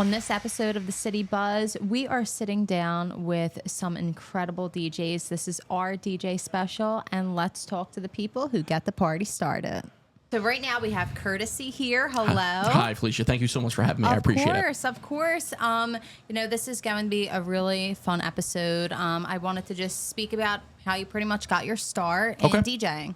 On this episode of the City Buzz, we are sitting down with some incredible DJs. This is our DJ special, and let's talk to the people who get the party started. So right now we have Kurteousy here. Hello. Hi, Felicia. Thank you so much for having me. I appreciate it. Of course. This is going to be a really fun episode. I wanted to just speak about how you pretty much got your start in DJing.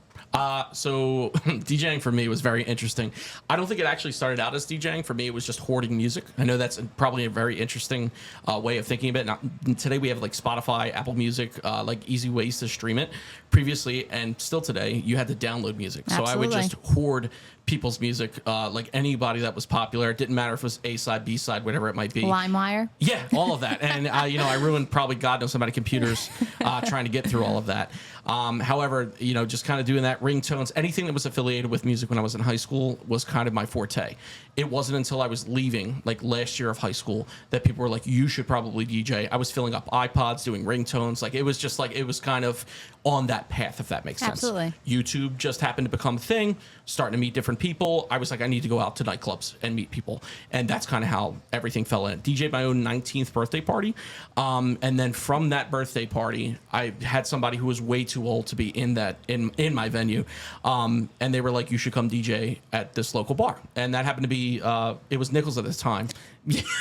So DJing for me was very interesting. I don't think it actually started out as DJing. For me, it was just hoarding music. I know that's probably a very interesting way of thinking of it. Now, today we have like Spotify, Apple Music, like easy ways to stream it. Previously, and still today, you had to download music. Absolutely. So I would just hoard people's music, like anybody that was popular. It didn't matter if it was A side, B side, whatever it might be. LimeWire? Yeah, all of that. And, I ruined probably God knows how many computers trying to get through all of that. However, just kind of doing that, ringtones, anything that was affiliated with music when I was in high school was kind of my forte. It wasn't until I was leaving, like last year of high school, that people were like, you should probably DJ. I was filling up iPods, doing ringtones. Like, it was just like, it was kind of on that path, if that makes sense. Absolutely. YouTube just happened to become a thing, starting to meet different people. I was like, I need to go out to nightclubs and meet people. And that's kind of how everything fell in. DJed my own 19th birthday party. And then from that birthday party, I had somebody who was way too old to be in my venue. And they were like, you should come DJ at this local bar. And that happened to be, it was Nichols at this time.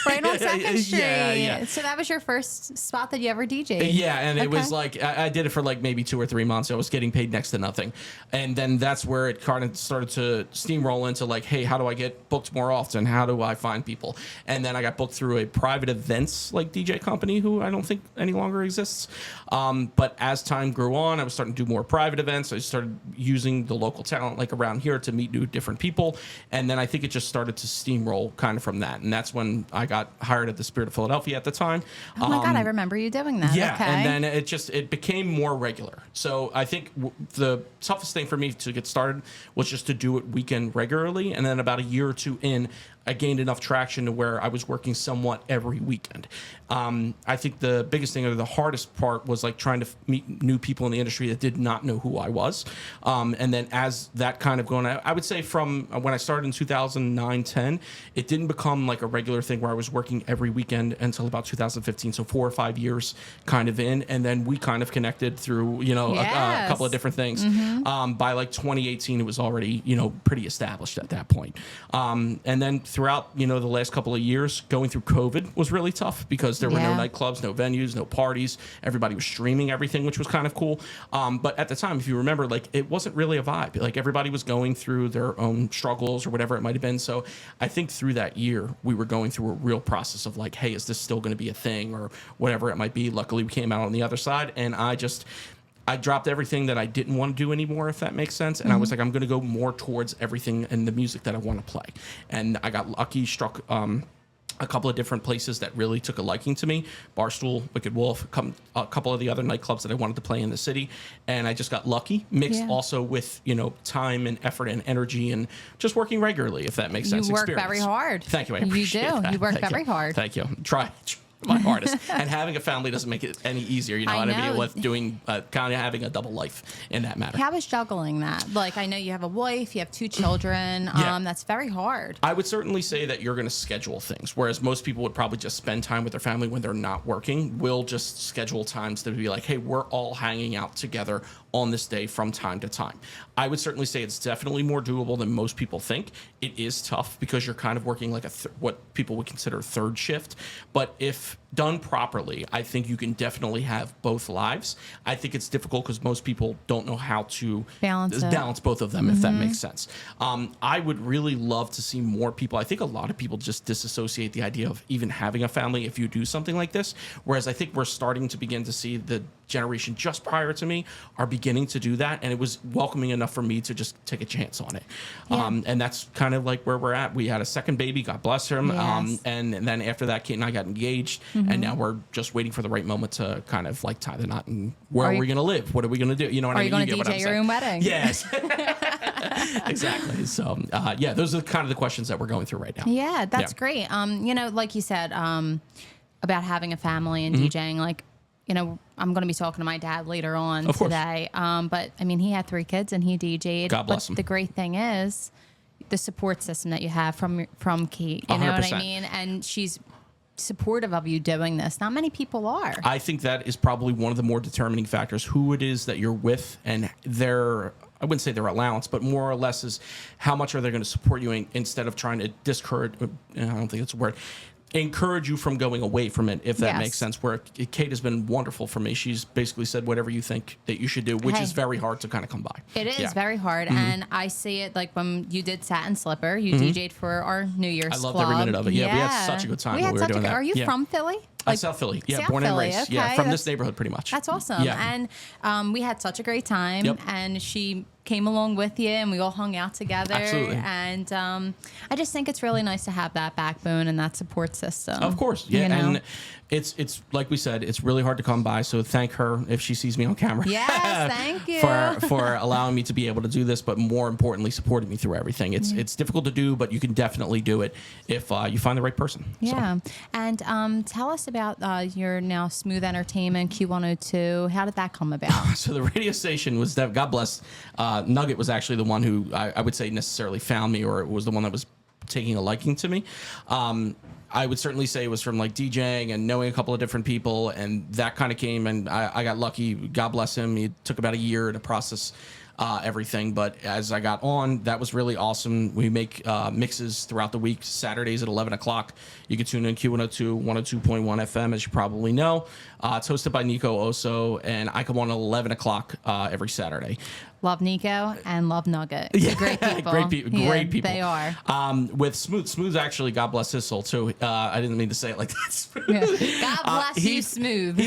Right on 2nd Street. Yeah. So that was your first spot that you ever DJed? Yeah, and it was like, I did it for like maybe 2 or 3 months. I was getting paid next to nothing. And then that's where it kind of started to steamroll into like, hey, how do I get booked more often? How do I find people? And then I got booked through a private events like DJ company who I don't think any longer exists. But as time grew on, I was starting to do more private events. I started using the local talent like around here to meet new different people. And then I think it just started to steamroll kind of from that. And that's when I got hired at the Spirit of Philadelphia at the time. Oh my God, I remember you doing that. Yeah, okay. and then it became more regular. So I think the toughest thing for me to get started was just to do it weekend regularly. And then about a year or two in, I gained enough traction to where I was working somewhat every weekend. I think the biggest thing or the hardest part was like trying to meet new people in the industry that did not know who I was. And then as that kind of going, I would say from when I started in 2009-10, it didn't become like a regular thing where I was working every weekend until about 2015. So 4 or 5 years kind of in. And then we kind of connected through, a couple of different things. Mm-hmm. By like 2018, it was already, pretty established at that point. And then throughout, the last couple of years, going through COVID was really tough because there were no nightclubs, no venues, no parties. Everybody was streaming everything, which was kind of cool. But at the time, if you remember, like it wasn't really a vibe. Like everybody was going through their own struggles or whatever it might have been. So I think through that year, we were going through a real process of like, hey, is this still going to be a thing or whatever it might be? Luckily, we came out on the other side, and I dropped everything that I didn't want to do anymore, if that makes sense. And I was like, I'm going to go more towards everything and the music that I want to play. And I got lucky, struck a couple of different places that really took a liking to me. Barstool, Wicked Wolf, a couple of the other nightclubs that I wanted to play in the city. And I just got lucky, mixed also with, time and effort and energy and just working regularly, if that makes sense. You work very hard. Thank you. I appreciate that. You work very hard. Thank you. Try my hardest. And having a family doesn't make it any easier, you know what I mean? With doing kind of having a double life in that matter. How is juggling that? Like, I know you have a wife, you have 2 children. That's very hard. I would certainly say that you're going to schedule things, whereas most people would probably just spend time with their family when they're not working. We'll just schedule times to be like, hey, we're all hanging out together on this day from time to time. I would certainly say it's definitely more doable than most people think. It is tough because you're kind of working like what people would consider third shift. But if done properly, I think you can definitely have both lives. I think it's difficult because most people don't know how to balance both of them, if that makes sense. I would really love to see more people. I think a lot of people just disassociate the idea of even having a family if you do something like this. Whereas I think we're starting to begin to see the generation just prior to me are beginning to do that, and it was welcoming enough for me to just take a chance on it. And that's kind of like where we're at. We had a second baby, God bless him. And then after that, Kate and I got engaged, and now we're just waiting for the right moment to kind of like tie the knot and where are we going to live? What are we going to do? You know what I mean? Are you going to DJ your own wedding? Yes. Exactly. So, those are kind of the questions that we're going through right now. Yeah, that's great. Like you said, about having a family and DJing, like, I'm going to be talking to my dad later on today. But I mean, he had 3 kids and he DJ'd. God bless him. The great thing is the support system that you have from Kate. You know 100%. what I mean? And she's supportive of you doing this. Not many people are. I think that is probably one of the more determining factors, who it is that you're with and their, I wouldn't say their allowance, but more or less is how much are they going to support you instead of trying to discourage, I don't think that's a word, encourage you from going away from it, if that makes sense. Where Kate has been wonderful for me. She's basically said whatever you think that you should do, which is very hard to kind of come by. It is very hard. And I see it like when you did Satin Slipper, you DJ'd for our New Year's I loved Club. every minute of it. Yeah, we had such a good time when we were doing that. Are you from Philly? South Philly. Yeah, South born and Philly, raised. okay, Yeah, from this neighborhood pretty much. That's awesome. Yeah. And we had such a great time. Yep. And she came along with you, and we all hung out together. Absolutely. And I just think it's really nice to have that backbone and that support system. Of course, yeah. You know? And it's like we said, it's really hard to come by. So thank her if she sees me on camera. Yes, thank you. for allowing me to be able to do this, but more importantly, supporting me through everything. It's difficult to do, but you can definitely do it if you find the right person. Yeah. So. And tell us about your now Smooth Entertainment Q102. How did that come about? So the radio station was that, God bless, Nugget was actually the one who I would say necessarily found me, or it was the one that was taking a liking to me. I would certainly say it was from like DJing and knowing a couple of different people, and that kind of came, and I got lucky. God bless him. It took about a year to process everything, but as I got on, that was really awesome. We make mixes throughout the week, Saturdays at 11 o'clock. You can tune in Q102, 102.1 FM, as you probably know. It's hosted by Nico Oso, and I come on at 11 o'clock every Saturday. Love Nico and love Nugget. Yeah, Great people. Great people. They are. With Smooth actually, God bless his soul too. I didn't mean to say it like that. Yeah. God bless you, Smooth.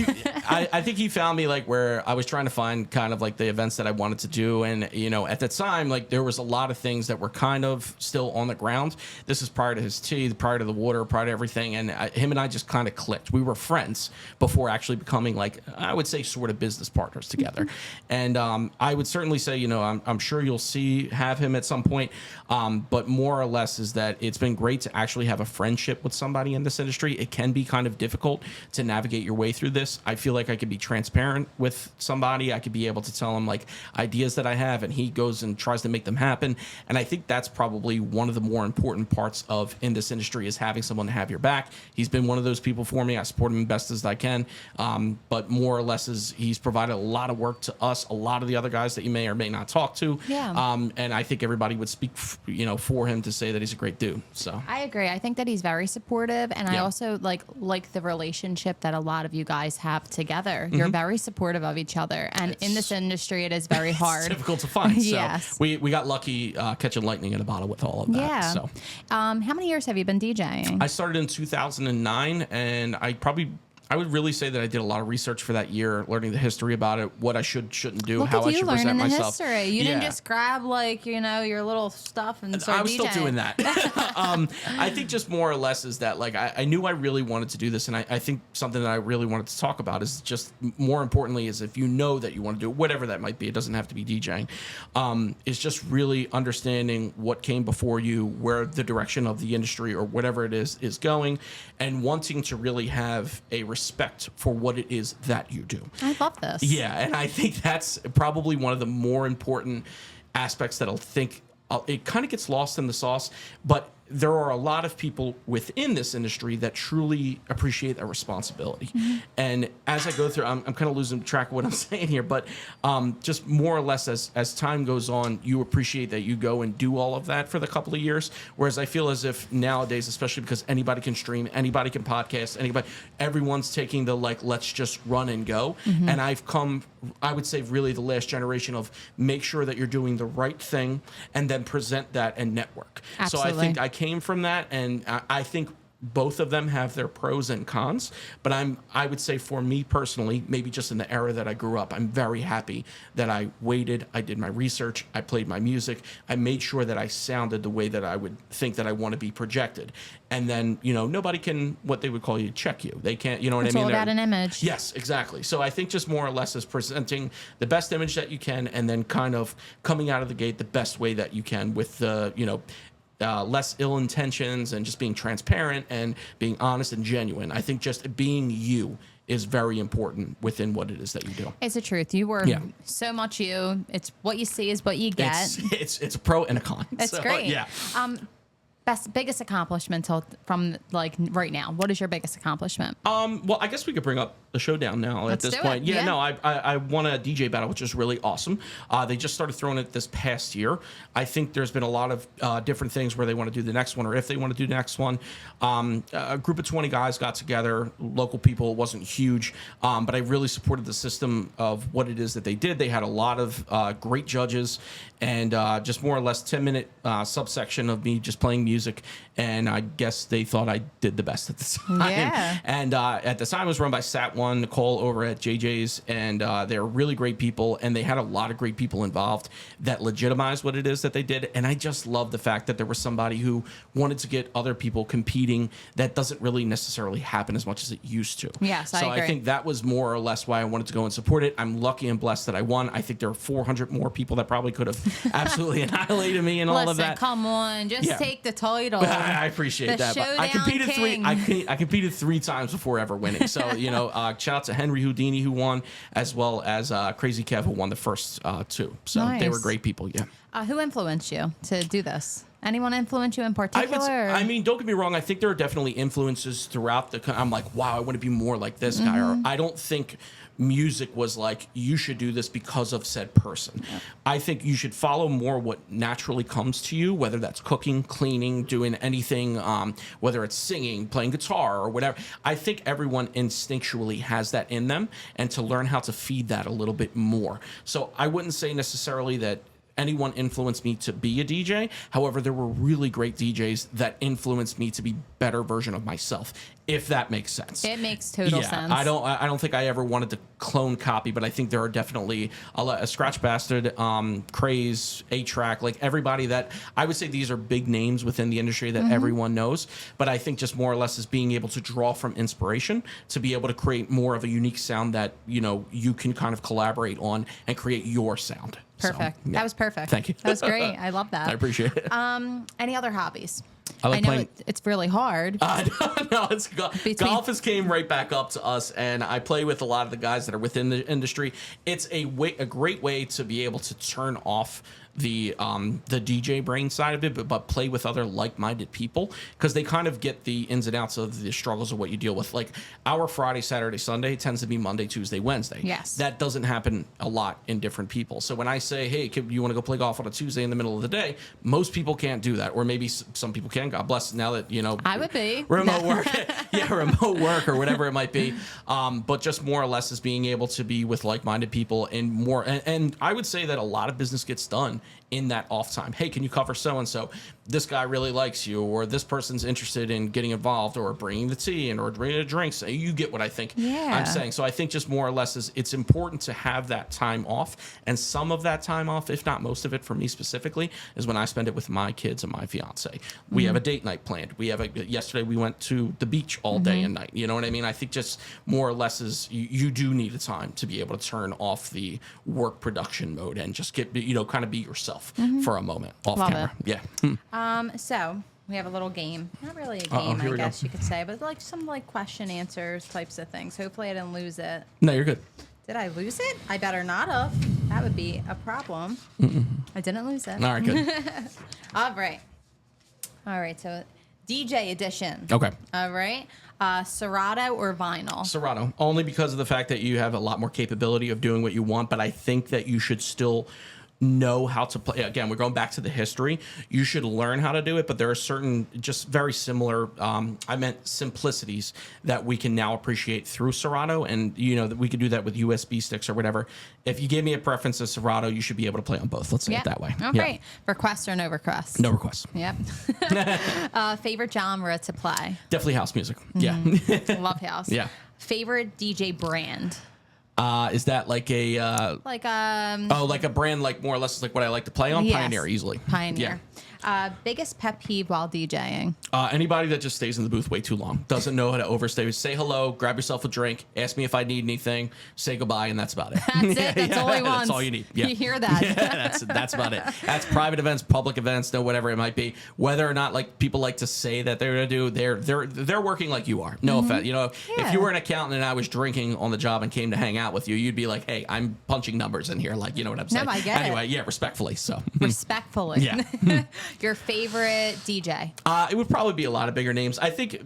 I think he found me like where I was trying to find kind of like the events that I wanted to do, and you know, at the time, like there was a lot of things that were kind of still on the ground. This is prior to his tea, prior to the water, prior to everything, and him and I just kind of clicked. We were friends before actually becoming like, I would say, sort of business partners together. And I would certainly say, you know, I'm sure you'll have him at some point, but more or less is that it's been great to actually have a friendship with somebody in this industry. It can be kind of difficult to navigate your way through this. I feel like I could be transparent with somebody. I could be able to tell him like ideas that I have, and he goes and tries to make them happen. And I think that's probably one of the more important parts of in this industry, is having someone to have your back. He's been one of those people for me. I support him best as I can, but more or less is he's provided a lot of work to us, a lot of the other guys that you may or may not talk to. Yeah. And I think everybody would speak, for him to say that he's a great dude. So I agree. I think that he's very supportive, and I also like the relationship that a lot of you guys have together. You're very supportive of each other, and in this industry, it is very hard. It's difficult to find. Yes. So we got lucky catching lightning in a bottle with all of that. Yeah. So how many years have you been DJing? I started in 2009, and I would really say that I did a lot of research for that year, learning the history about it, what I shouldn't do, Look how at I you should present learning the myself. history. You didn't just grab your little stuff and start I was DJing. still doing that. I think just more or less is that like I knew I really wanted to do this, and I think something that I really wanted to talk about is just more importantly is if you know that you want to do whatever that might be, it doesn't have to be DJing, is just really understanding what came before you, where the direction of the industry or whatever it is going, and wanting to really have a respect for what it is that you do. I love this. Yeah, and I think that's probably one of the more important aspects that it kind of gets lost in the sauce, but there are a lot of people within this industry that truly appreciate that responsibility. And as I go through, I'm kind of losing track of what I'm saying here, but just more or less as time goes on, you appreciate that you go and do all of that for the couple of years. Whereas I feel as if nowadays, especially because anybody can stream, anybody can podcast, everyone's taking the like, let's just run and go. And I've come, I would say really the last generation of make sure that you're doing the right thing and then present that and network. Absolutely. So I think I came from that, and I think both of them have their pros and cons, but I would say for me personally, maybe just in the era that I grew up, I'm very happy that I waited, I did my research, I played my music, I made sure that I sounded the way that I would think that I want to be projected. And then, nobody can, what they would call check you. They can't, you know what I mean? It's all about an image. Yes, exactly. So I think just more or less is presenting the best image that you can, and then kind of coming out of the gate the best way that you can with the, less ill intentions and just being transparent and being honest and genuine. I think just being you is very important within what it is that you do. It's the truth. You were so much you. It's what you see is what you get. It's a pro and a con. It's great. Yeah. biggest accomplishment from like right now? What is your biggest accomplishment? Well, I guess we could bring up the showdown now. Let's at this do point. it. Yeah, Yeah. no, I won a DJ battle, which is really awesome. They just started throwing it this past year. I think there's been a lot of different things where they want to do the next one, or if they want to do the next one. A group of 20 guys got together, local people. It wasn't huge, but I really supported the system of what it is that they did. They had a lot of great judges, and just more or less 10-minute subsection of me just playing music, and I guess they thought I did the best at the time. Yeah. And at the time, it was run by Sat1, Nicole over at JJ's, and they're really great people, and they had a lot of great people involved that legitimized what it is that they did. And I just love the fact that there was somebody who wanted to get other people competing. That doesn't really necessarily happen as much as it used to. Yes, I agree. I think that was more or less why I wanted to go and support it. I'm lucky and blessed that I won. I think there are 400 more people that probably could have absolutely annihilated me and all of that. Come on, just take the title. I appreciate that. But I competed king. I competed 3 times before ever winning. So shout out to Henry Houdini who won, as well as Crazy Kev who won the first 2. So Nice. they were great people. Yeah. Who influenced you to do this? Anyone influence you in particular? I mean, don't get me wrong. I think there are definitely influences throughout I'm like, wow, I want to be more like this guy. Or I don't think music was like, you should do this because of said person. Yeah. I think you should follow more what naturally comes to you, whether that's cooking, cleaning, doing anything, whether it's singing, playing guitar or whatever. I think everyone instinctually has that in them, and to learn how to feed that a little bit more. So I wouldn't say necessarily that anyone influenced me to be a DJ. However, there were really great DJs that influenced me to be better version of myself, if that makes sense. It makes total sense. I don't think I ever wanted to clone copy, but I think there are definitely a Scratch Bastard, Craze, A-Track, like everybody that I would say these are big names within the industry that everyone knows. But I think just more or less is being able to draw from inspiration to be able to create more of a unique sound that, you can kind of collaborate on and create your sound. Perfect. So, yeah. That was perfect. Thank you. That was great. I love that. I appreciate it. Any other hobbies? I know it's really hard. No, it's golf has came right back up to us, and I play with a lot of the guys that are within the industry. It's a great way to be able to turn off the DJ brain side of it, but play with other like-minded people, because they kind of get the ins and outs of the struggles of what you deal with. Like our Friday, Saturday, Sunday tends to be Monday, Tuesday, Wednesday. Yes. That doesn't happen a lot in different people. So when I say, hey, you want to go play golf on a Tuesday in the middle of the day, most people can't do that. Or maybe some people can. God bless, now that, I would be. Remote work. Yeah, remote work or whatever it might be. But just more or less is being able to be with like-minded people and more. And I would say that a lot of business gets done in that off time. Hey, can you cover so-and-so? This guy really likes you, or this person's interested in getting involved, or bringing the tea in, or bringing the drinks. You get what I think I'm saying. So I think just more or less is it's important to have that time off, and some of that time off, if not most of it for me specifically, is when I spend it with my kids and my fiance. We have a date night planned. Yesterday we went to the beach all day and night. You know what I mean? I think just more or less is you do need a time to be able to turn off the work production mode and just get, kind of be yourself for a moment off Love camera. it. Yeah. So we have a little game. Not really a game, I guess you could say, but like some question answers types of things. Hopefully I didn't lose it. No, you're good. Did I lose it? I better not have. That would be a problem. I didn't lose it. All right, good. All right. So DJ edition. Okay. All right. Serato or vinyl? Serato, only because of the fact that you have a lot more capability of doing what you want, but I think that you should still know how to play. Again, we're going back to the history. You should learn how to do it, but there are certain just very similar, simplicities that we can now appreciate through Serato, and that we could do that with USB sticks or whatever. If you gave me a preference of Serato, you should be able to play on both. Let's say it that way. Oh, great. Request or no request? No requests. Yep. Favorite genre to play? Definitely house music. Yeah. Love house. Yeah. Favorite DJ brand? Is that like a like a brand, like more or less like what I like to play on? Yes. Pioneer, easily. Pioneer. Biggest pet peeve while DJing? Anybody that just stays in the booth way too long, doesn't know how to overstay. Say hello, grab yourself a drink, ask me if I need anything, say goodbye, and that's about it. That's it. That's all he wants. That's all you need. Yeah. You hear that? Yeah, that's about it. That's private events, public events, whatever it might be. Whether or not like people like to say that they're gonna do, they're working like you are. No offense. If you were an accountant and I was drinking on the job and came to hang out with you, you'd be like, hey, I'm punching numbers in here. Like, you know what I'm saying? No, I get it. Anyway, yeah, respectfully. So Respectfully. Yeah. Your favorite DJ? It would probably be a lot of bigger names. I think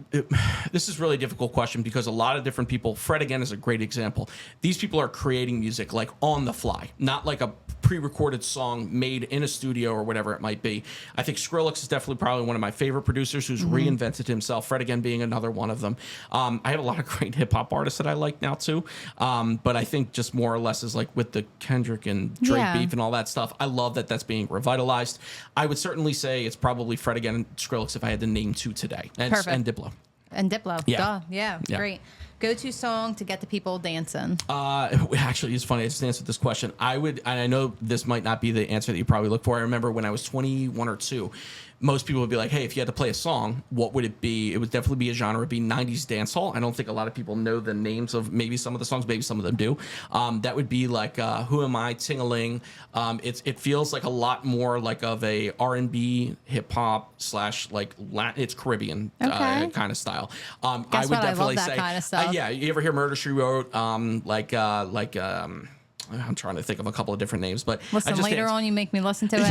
this is really a difficult question because a lot of different people. Fred again is a great example. These people are creating music like on the fly, not like a pre-recorded song made in a studio or whatever it might be. I think Skrillex is definitely probably one of my favorite producers who's reinvented himself. Fred again being another one of them. I have a lot of great hip hop artists that I like now too. But I think just more or less is like with the Kendrick and Drake beef and all that stuff. I love that that's being revitalized. I would certainly say it's probably Fred again and Skrillex if I had to name two today. And Diplo. And Diplo. Yeah. Duh. Yeah. Great. Go-to song to get the people dancing. Actually, it's funny. I just answered this question. And I know this might not be the answer that you probably look for. I remember when I was 21 or 2, most people would be like, hey, if you had to play a song, what would it be? It would definitely be a genre. It would be 90s dancehall. I don't think a lot of people know the names of maybe some of the songs. Maybe some of them do. That would be like Who Am I, Ting-a-Ling. It feels like a lot more like of a R&B, hip-hop / like Latin. It's Caribbean kind of style. I would definitely say kind of stuff. Yeah, you ever hear Murder, She Wrote? I'm trying to think of a couple of different names, but listen, later on you make me listen to it.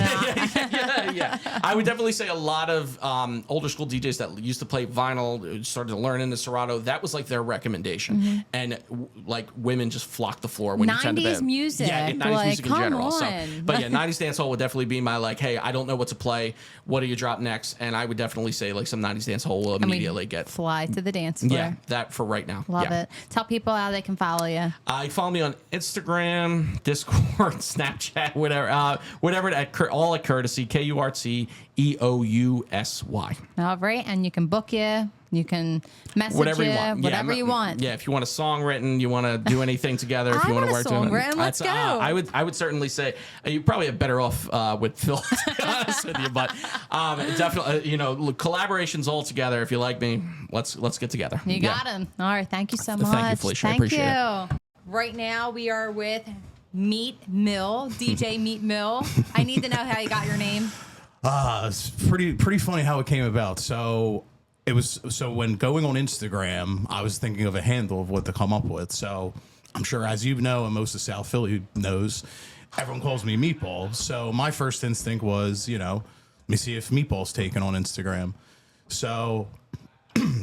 Yeah. I would definitely say a lot of older school DJs that used to play vinyl started to learn into Serato. That was like their recommendation, and like women just flocked the floor when you tend to 90s music. Yeah, 90s like, music in general. On. So, but yeah, 90s dancehall would definitely be my like, hey, I don't know what to play. What do you drop next? And I would definitely say like some 90s dancehall will immediately get fly to the dance floor. Yeah, that for right now. Love it. Tell people how they can follow you. Follow me on Instagram, Discord, Snapchat, whatever all at Kurteousy, KURTEOUSY. All right, and you can book you can message whatever you want. Yeah, if you want a song written, you want to do anything together, if you want to work together. Let's go. I would certainly say you probably have better off with Phil, to be honest with you, but definitely collaborations all together. If you like me, let's get together. You got him. All right, thank you so much. Thank you, Felicia. I appreciate it. Right now we are with Meat Mill, DJ Meat Mill. I need to know how you got your name. It's pretty funny how it came about. So when going on Instagram, I was thinking of a handle of what to come up with. So I'm sure, as you know, and most of South Philly knows, everyone calls me Meatball. So my first instinct was, let me see if Meatball's taken on Instagram. So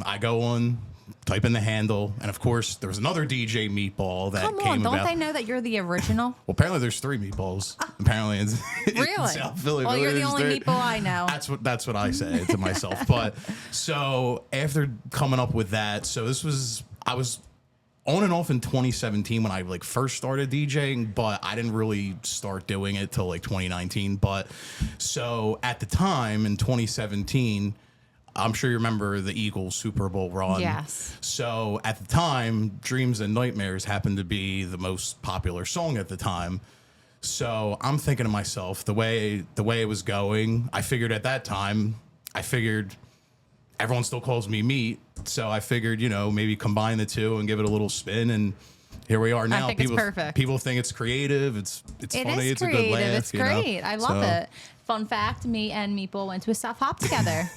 I go on, type in the handle, and of course there was another DJ Meatball that came about. Don't they know that you're the original? Well, apparently there's 3 Meatballs. Apparently in South Philly. Well, you're the only Meatball I know. That's what I say to myself. But so after coming up with that, I was on and off in 2017 when I like first started DJing, but I didn't really start doing it till like 2019. But so at the time in 2017, I'm sure you remember the Eagles Super Bowl run. Yes. So at the time, Dreams and Nightmares happened to be the most popular song at the time. So I'm thinking to myself, the way it was going, I figured at that time, everyone still calls me Meat. So I figured, maybe combine the two and give it a little spin, and here we are now. I think it's perfect. People think it's creative. It's funny. It's creative. A good laugh. It's great. I love it. Fun fact: me and Meatball went to a South Hop together.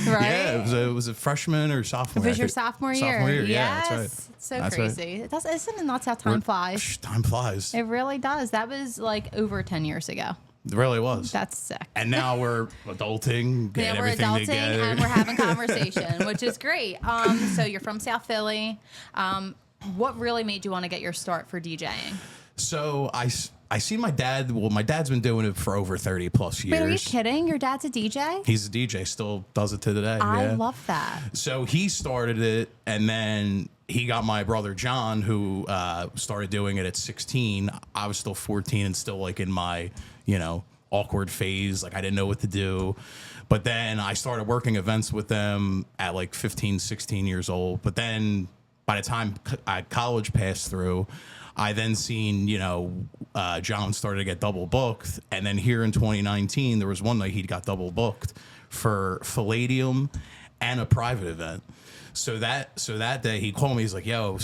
Right? Yeah, it was a freshman or sophomore. It was your sophomore year. Sophomore year, yeah, yes. that's right. It's so that's crazy. Right. Isn't it nuts how time flies? Time flies. It really does. That was like over 10 years ago. It really was. That's sick. And now we're adulting, getting everything together. And we're having conversation, which is great. So you're from South Philly. What really made you want to get your start for DJing? So I see my dad. Well, my dad's been doing it for over 30 plus years. Wait, are you kidding? Your dad's a DJ? He's a DJ, still does it to today. I love that. So he started it, and then he got my brother John, who started doing it at 16. I was still 14 and still like in my, awkward phase. Like I didn't know what to do. But then I started working events with them at like 15, 16 years old. But then by the time college passed through, I then seen, John started to get double booked. And then here in 2019, there was one night he got double booked for Palladium and a private event. So that day he called me. He's like, "Yo,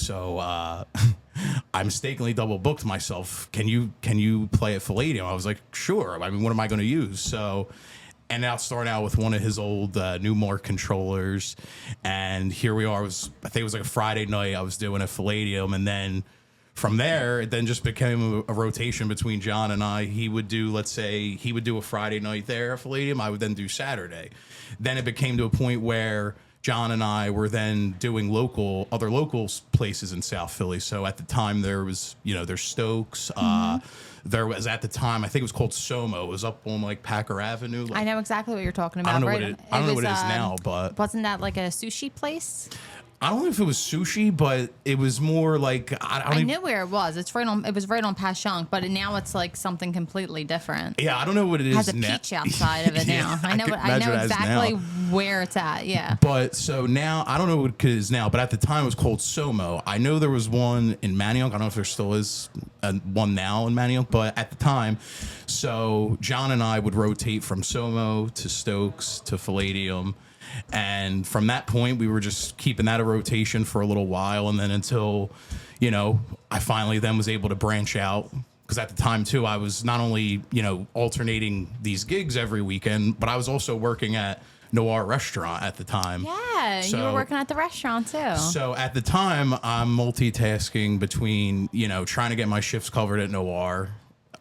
I mistakenly double booked myself. Can you play at Palladium?" I was like, "Sure." I mean, what am I going to use? So, and now starting out with one of his old Newmark controllers, and here we are. I think it was like a Friday night. I was doing a Palladium, and then from there, it then just became a rotation between John and I. He would do, let's say, he would do a Friday night there at Palladium. I would then do Saturday. Then it became to a point where John and I were then doing other local places in South Philly. So at the time there was, there's Stokes. There was at the time, I think it was called Somo. It was up on like Packer Avenue. Like, I know exactly what you're talking about. I don't know what it is now, but wasn't that like a sushi place? I don't know if it was sushi, but it was more like I knew where it was. It was right on Passyunk, but now it's like something completely different. Yeah, I don't know what it is. It has a now. peach outside of it now. I know exactly where it's at. Yeah. But so now I don't know what it is now, but at the time it was called Somo. I know there was one in Manayunk. I don't know if there still is one now in Manayunk, but at the time, so John and I would rotate from Somo to Stokes to Palladium. And from that point, we were just keeping that a rotation for a little while. And then until, I finally then was able to branch out. Because at the time, too, I was not only, alternating these gigs every weekend, but I was also working at Noir Restaurant at the time. Yeah, you were working at the restaurant, too. So at the time, I'm multitasking between, trying to get my shifts covered at Noir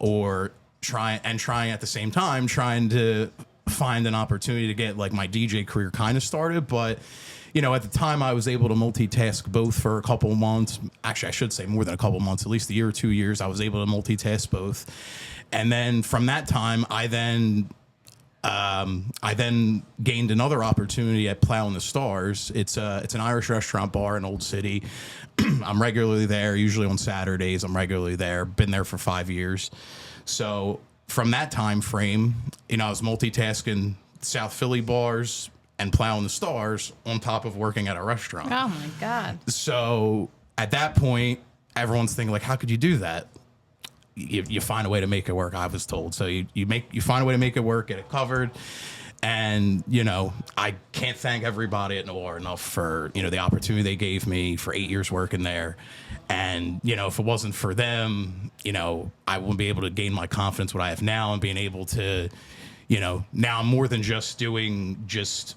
or trying at the same time, trying to find an opportunity to get like my DJ career kind of started. But at the time I was able to multitask both for a couple of months. Actually, I should say more than a couple of months, at least a year or 2 years. I was able to multitask both. And then from that time I then gained another opportunity at Plow in the Stars. It's an Irish restaurant bar in Old City. I'm regularly there, usually on Saturdays. I'm regularly there, been there for 5 years. So from that time frame, I was multitasking South Philly bars and Plow in the Stars on top of working at a restaurant. Oh my God. So at that point, everyone's thinking like, how could you do that? You find a way to make it work, I was told. So you find a way to make it work, get it covered. And, I can't thank everybody at Noir enough for, the opportunity they gave me for 8 years working there. And, if it wasn't for them, I wouldn't be able to gain my confidence what I have now and being able to, now I'm more than just doing just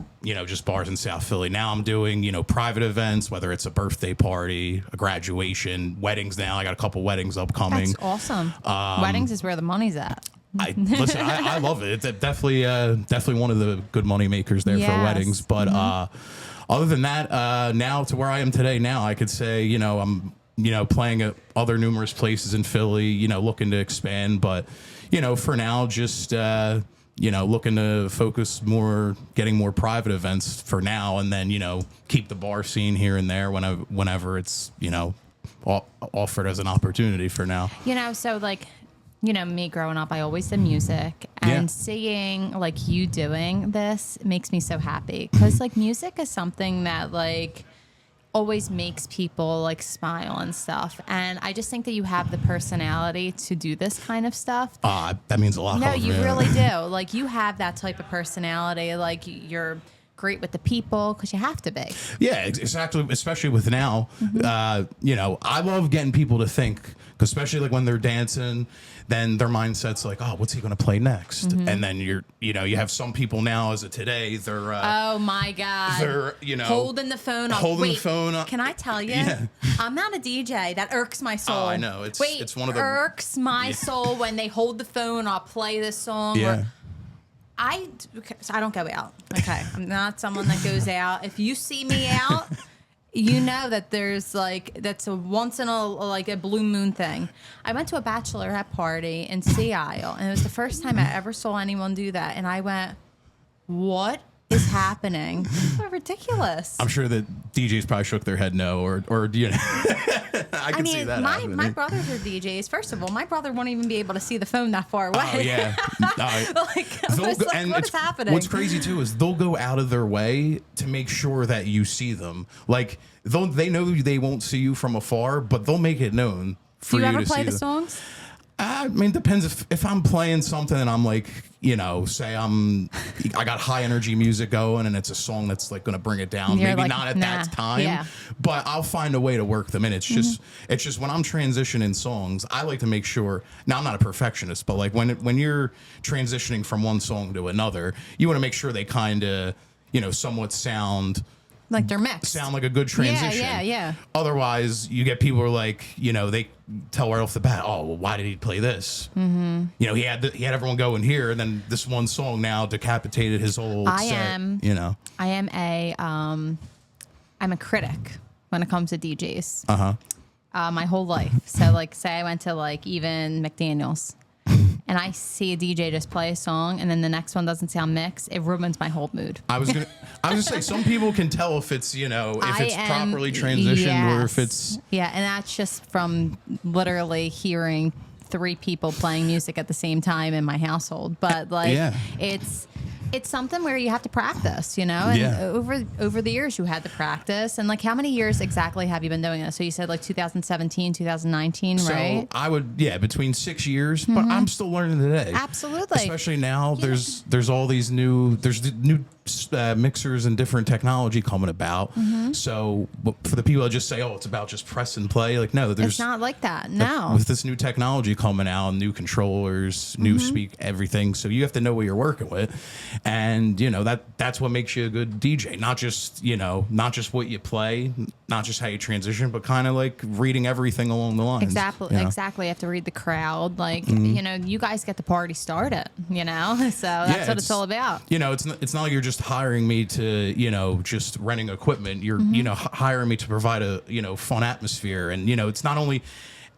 bars in South Philly. Now I'm doing, private events, whether it's a birthday party, a graduation, weddings now. I got a couple weddings upcoming. That's awesome. Weddings is where the money's at. I love it. It's definitely one of the good money makers there for weddings. But other than that, now to where I am today, now I could say, I'm playing at other numerous places in Philly, looking to expand. But, for now, just, looking to focus more, getting more private events for now. And then, keep the bar scene here and there whenever it's, offered as an opportunity for now. So like, me growing up, I always did music, and seeing like you doing this makes me so happy, because like music is something that like always makes people like smile and stuff. And I just think that you have the personality to do this kind of stuff. That means a lot. No, you really do. Like you have that type of personality. Like you're great with the people because you have to be. Yeah, exactly. Especially with now, I love getting people to think, especially like when they're dancing, then their mindset's like, oh, what's he going to play next? And then you have some people now as of today, they're oh my God, they're holding the phone up. The phone up. Can I tell you? Yeah. I'm not a DJ. That irks my soul. Oh, I know. It's one of the irks my soul when they hold the phone. I'll play this song. Yeah. I don't go out. Okay, I'm not someone that goes out. If you see me out, you know that there's like that's a once in a blue moon thing. I went to a bachelorette party in Sea Isle, and it was the first time I ever saw anyone do that, and I went, "What is happening? So ridiculous." I'm sure that DJs probably shook their head no, or I can see that. My brothers are DJs. First of all, my brother won't even be able to see the phone that far away. Oh yeah, what is happening? What's crazy too is they'll go out of their way to make sure that you see them. Like they know they won't see you from afar, but they'll make it known for you to see them. Do you ever play the songs? I mean, it depends if I'm playing something and I'm like, say I got high energy music going and it's a song that's like going to bring it down. You're maybe like, not at that time, but I'll find a way to work them in. It's just when I'm transitioning songs, I like to make sure. Now I'm not a perfectionist, but like when you're transitioning from one song to another, you want to make sure they kind of somewhat sound Like they're mixed. sound like a good transition. Yeah. Otherwise, you get people who are like, they tell right off the bat, oh, well, why did he play this? Mm-hmm. He had everyone go in here, and then this one song now decapitated his whole set. I am I'm a critic when it comes to DJs. My whole life. So like, say I went to like even McDaniel's, and I see a DJ just play a song, and then the next one doesn't sound mixed, it ruins my whole mood. I was gonna say some people can tell if it's properly transitioned or if it's and that's just from literally hearing 3 people playing music at the same time in my household. But like it's something where you have to practice, and over the years you had to practice. And like, how many years exactly have you been doing this? So you said like 2017, 2019, right? So I would, between 6 years, but I'm still learning today. Absolutely. Especially now, there's all these new mixers and different technology coming about. So for the people that just say, oh, it's about just press and play, like, no, it's not like that. No. With this new technology coming out, new controllers, new everything. So you have to know what you're working with. And that's what makes you a good DJ. Not just what you play, not just how you transition, but kind of like reading everything along the lines. Exactly. You have to read the crowd. Like you guys get the party started. So that's what it's all about. It's not like you're just hiring me to just renting equipment. You're hiring me to provide a fun atmosphere. And it's not only.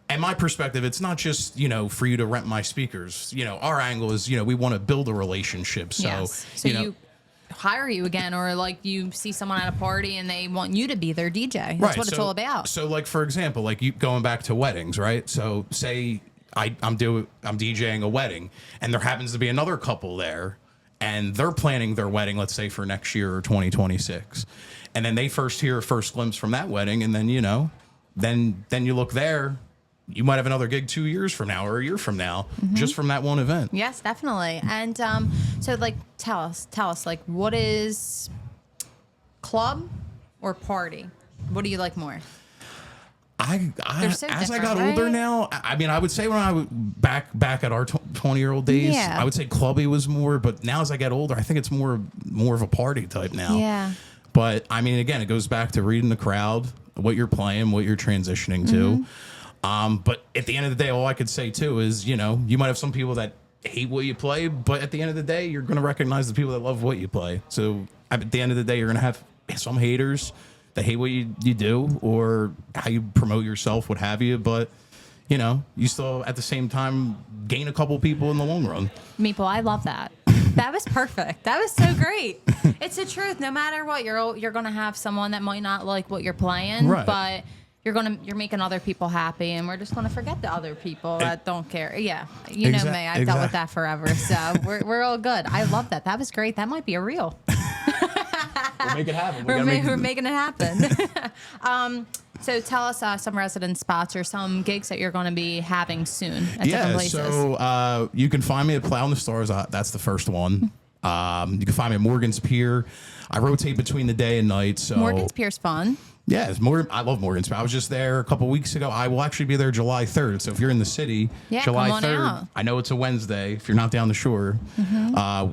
And my perspective, it's not just, for you to rent my speakers. Our angle is, we want to build a relationship. So, yes. So you hire you again, or like you see someone at a party and they want you to be their DJ. That's what it's all about. So like, for example, like you going back to weddings, right? So say I'm DJing a wedding, and there happens to be another couple there, and they're planning their wedding, let's say for next year or 2026. And then they hear a first glimpse from that wedding. And then, then you look there. You might have another gig 2 years from now or a year from now, just from that one event. Yes, definitely. And so, like, tell us, like, what is club or party? What do you like more? As I got older now, I would say when I was back at our 20-year-old days, I would say clubby was more. But now as I get older, I think it's more of a party type now. Yeah. But again, it goes back to reading the crowd, what you're playing, what you're transitioning to. But at the end of the day, all I could say too is, you might have some people that hate what you play, but at the end of the day, you're going to recognize the people that love what you play. So at the end of the day, you're going to have some haters that hate what you do or how you promote yourself, what have you. But, you still at the same time gain a couple people in the long run. Meeple, I love that. That was perfect. That was so great. It's the truth. No matter what, you're going to have someone that might not like what you're playing, but you're making other people happy, and we're just gonna forget the other people that don't care. Yeah, know me. I've dealt with that forever, so we're all good. I love that. That was great. That might be a reel. We'll make it happen. We're making it happen. So tell us some resident spots or some gigs that you're going to be having soon at different places. So you can find me at Plow in the Stars. That's the first one. You can find me at Morgan's Pier. I rotate between the day and night. So Morgan's Pier's fun. Yeah, I love Morgan's Pier. I was just there a couple weeks ago. I will actually be there July 3rd. So if you're in the city, July 3rd, out. I know it's a Wednesday. If you're not down the shore,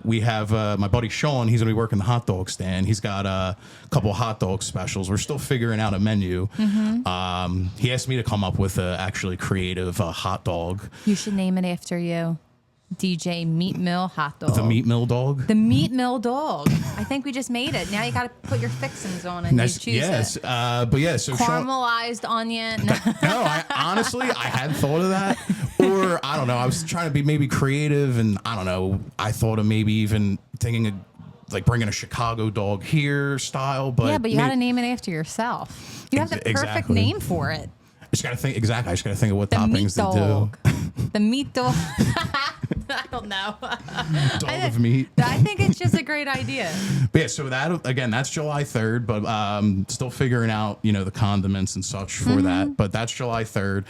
we have my buddy Sean. He's going to be working the hot dog stand. He's got a couple hot dog specials. We're still figuring out a menu. He asked me to come up with a actually creative hot dog. You should name it after you. DJ Meat Mill Hot Dog. The Meat Mill Dog? The Meat Mill Dog. I think we just made it. Now you got to put your fixings on and you choose it. But yeah, so caramelized onion. No, honestly, I had thought of that. Or, I don't know, I was trying to be maybe creative, and I don't know, I thought of maybe even thinking of like bringing a Chicago dog here style. But yeah, but you got to name it after yourself. You have the perfect name for it. I just got to think, I just got to think of what toppings to do. The meat dog. I don't know. Dog of meat. I think it's just a great idea. But yeah, so that's July 3rd, but still figuring out, the condiments and such for that. But that's July 3rd.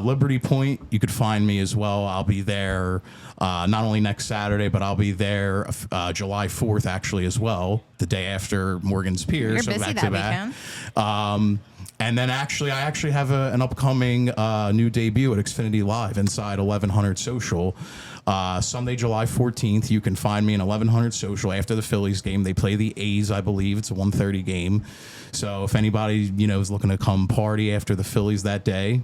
Liberty Point, you could find me as well. I'll be there not only next Saturday, but I'll be there July 4th actually as well, the day after Morgan's Pier. You're busy that weekend. And then I actually have an upcoming new debut at Xfinity Live inside 1100 Social. Sunday, July 14th. You can find me in 1100 Social after the Phillies game. They play the A's, I believe. It's a 1:30 game. So if anybody, is looking to come party after the Phillies that day,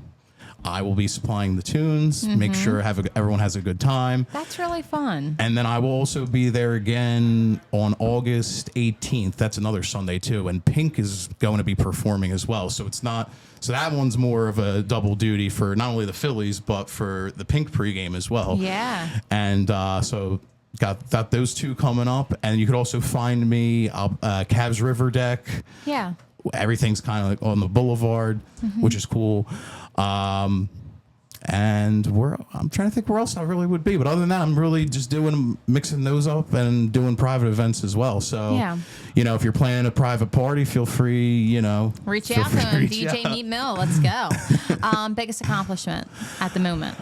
I will be supplying the tunes, make sure everyone has a good time. That's really fun. And then I will also be there again on August 18th. That's another Sunday too. And Pink is going to be performing as well. So that one's more of a double duty for not only the Phillies, but for the Pink pregame as well. Yeah. And so got those two coming up. And you could also find me Cavs River Deck. Yeah. Everything's kind of like on the boulevard, which is cool. And I'm trying to think where else I really would be. But other than that, I'm really just mixing those up and doing private events as well. So, if you're planning a private party, feel free, reach out to him. DJ Meat Mill. Let's go. Biggest accomplishment at the moment,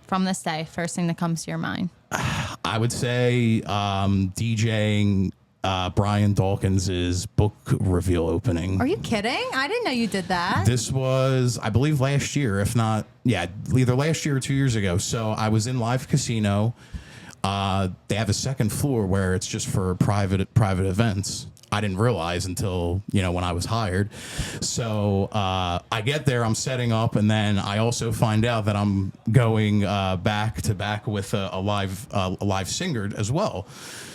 from this day, first thing that comes to your mind. I would say DJing Brian Dawkins's book reveal opening. Are you kidding? I didn't know you did that. This was, I believe, last year, if not, either last year or 2 years ago. So I was in Live Casino. They have a second floor where it's just for private events. I didn't realize until, when I was hired. So I get there, I'm setting up, and then I also find out that I'm going back to back with a live singer as well.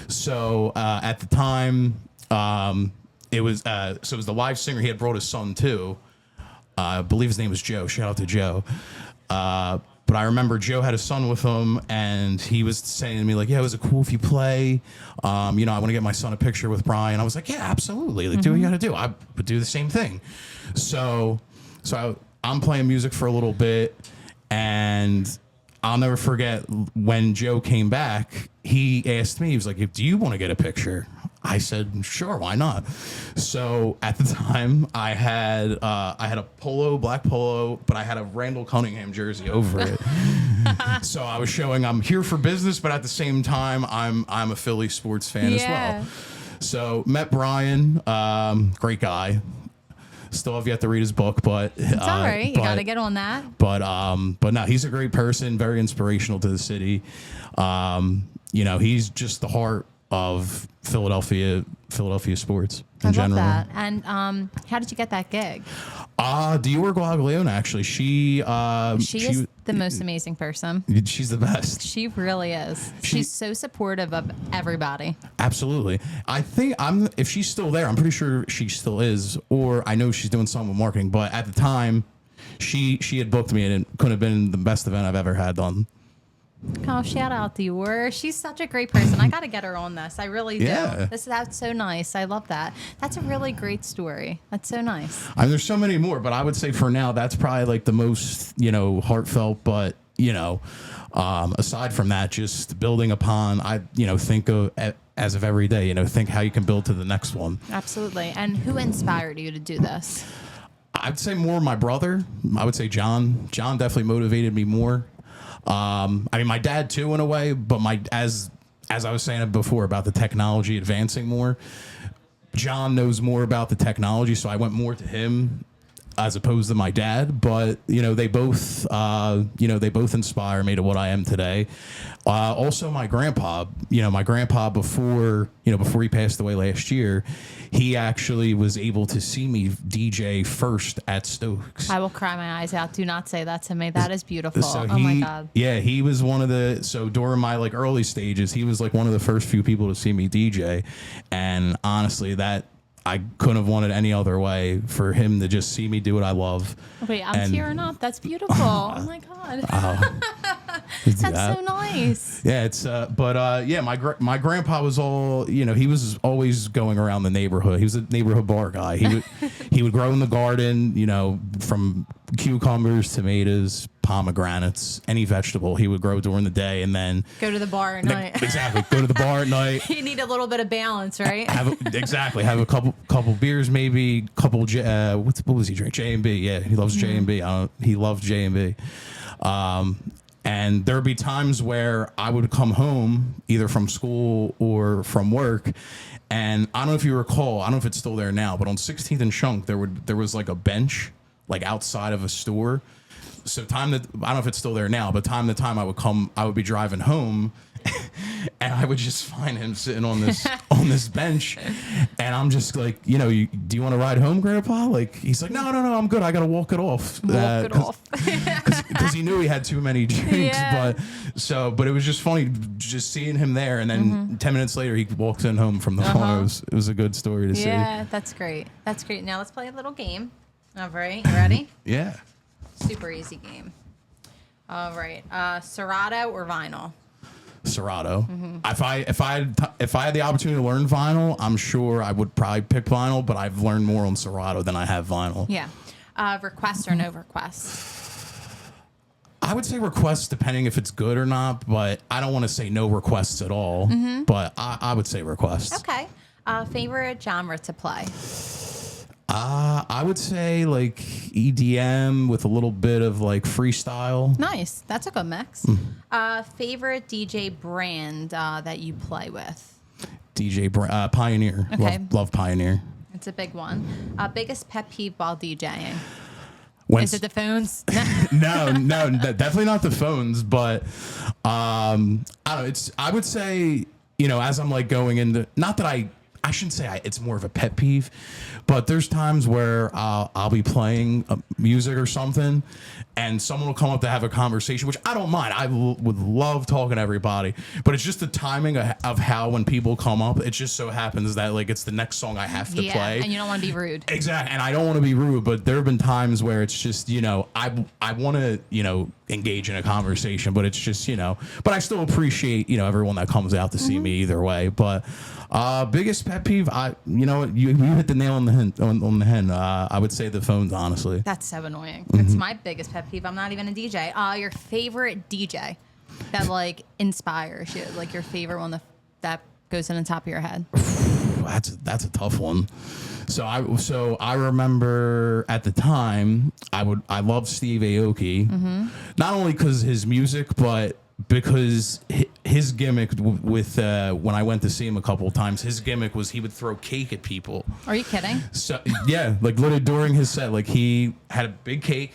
So at the time, it was the live singer. He had brought his son too. I believe his name was Joe. Shout out to Joe. But I remember Joe had a son with him, and he was saying to me, like, is it cool if you play? I want to get my son a picture with Brian. I was like, yeah, absolutely. Like, do what you got to do. I would do the same thing. So I'm playing music for a little bit, and I'll never forget when Joe came back, he asked me, he was like, do you want to get a picture? I said, sure, why not? So at the time, I had a black polo, but I had a Randall Cunningham jersey over it. So I was showing I'm here for business, but at the same time, I'm a Philly sports fan as well. So met Brian, great guy. Still have yet to read his book, but it's all right. You got to get on that. But no, he's a great person, very inspirational to the city. He's just the heart of Philadelphia sports in general. I love that. And how did you get that gig? Dior Guaglione, actually. She is the most amazing person. She's the best. She really is. She's so supportive of everybody. Absolutely. I think if she's still there, I'm pretty sure she still is, or I know she's doing something with marketing, but at the time she had booked me, and it couldn't have been the best event I've ever had done. Oh, shout out to you. She's such a great person. I got to get her on this. I really do. Yeah. That's so nice. I love that. That's a really great story. That's so nice. There's so many more, but I would say for now, that's probably like the most, heartfelt, but, aside from that, just building upon, think of as of every day, think how you can build to the next one. Absolutely. And who inspired you to do this? I'd say more my brother. I would say John. John definitely motivated me more. My dad too, in a way, but as I was saying before about the technology advancing more, John knows more about the technology, so I went more to him as opposed to my dad. But they both inspire me to what I am today. Also, my grandpa. My grandpa before he passed away last year, he actually was able to see me DJ first at Stokes. I will cry my eyes out. Do not say that to me. That is beautiful. So oh my God. Yeah, he was one of during my early stages, he was one of the first few people to see me DJ. And honestly, that I couldn't have wanted any other way for him to just see me do what I love. Wait, I'm tearing up. That's beautiful. Oh my God. That's so nice. Yeah, it's my grandpa was all, he was always going around the neighborhood. He was a neighborhood bar guy. He would grow in the garden, from cucumbers, tomatoes, pomegranates, any vegetable he would grow during the day, and then go to the bar at night. Exactly, go to the bar at night. You need a little bit of balance, right? Have a couple beers, maybe couple what was he drink? J&B. Yeah, he loves J&B. He loved J&B. And there'd be times where I would come home either from school or from work, And I don't know if you recall, I don't know if it's still there now, but on 16th and Shunk, there was like a bench like outside of a store. So I don't know if it's still there now, but time to time I would be driving home and I would just find him sitting on this bench, and I'm just like, do you want to ride home, Grandpa? Like, he's like, no, I'm good. I got to walk it off. Because he knew he had too many drinks. Yeah. But it was just funny just seeing him there, and then 10 minutes later he walks in home from the bar. It was a good story to see. Yeah, that's great. That's great. Now let's play a little game. All right, you ready? Yeah. Super easy game. All right, Serato or vinyl? Serato. If I had the opportunity to learn vinyl, I'm sure I would probably pick vinyl, but I've learned more on Serato than I have vinyl. Yeah. Request or no request? I would say requests depending if it's good or not, but I don't want to say no requests at all. But I would say requests. Okay. Favorite genre to play? I would say like EDM with a little bit of like freestyle. Nice. That's a good mix. Favorite DJ brand that you play with? Pioneer. Okay. Love Pioneer. It's a big one. Biggest pet peeve while DJing? Is it the phones? No, definitely not the phones. But I don't know. I would say, as I'm like going into, not that I shouldn't say it's more of a pet peeve, but there's times where I'll be playing music or something, and someone will come up to have a conversation, which I don't mind. I would love talking to everybody, but it's just the timing of how when people come up, it just so happens that like it's the next song I have to play, and you don't want to be rude. Exactly, and I don't want to be rude, but there have been times where it's just I want to engage in a conversation, but it's just but I still appreciate everyone that comes out to see me either way. But biggest pet peeve, you hit the nail on the head. I would say the phones, honestly. That's so annoying. It's my biggest pet peeve. I'm not even a DJ. Your favorite DJ that like inspires you, like your favorite one that goes in the top of your head. That's a tough one. So I remember at the time I loved Steve Aoki, not only because his music, but because his gimmick with when I went to see him a couple of times, his gimmick was he would throw cake at people. Are you kidding? So yeah, like literally during his set, like he had a big cake.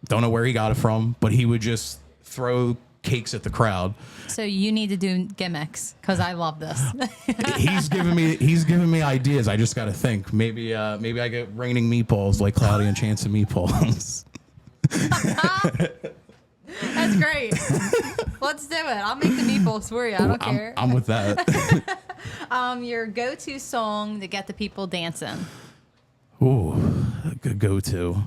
Don't know where he got it from, but he would just throw cakes at the crowd. So you need to do gimmicks because I love this. He's giving me ideas. I just got to think. Maybe I get raining meatballs like Cloudy and Chance of Meatballs. That's great. Let's do it. I'll make the meatballs for you. I don't care. I'm with that. Your go-to song to get the people dancing. Ooh, good go-to.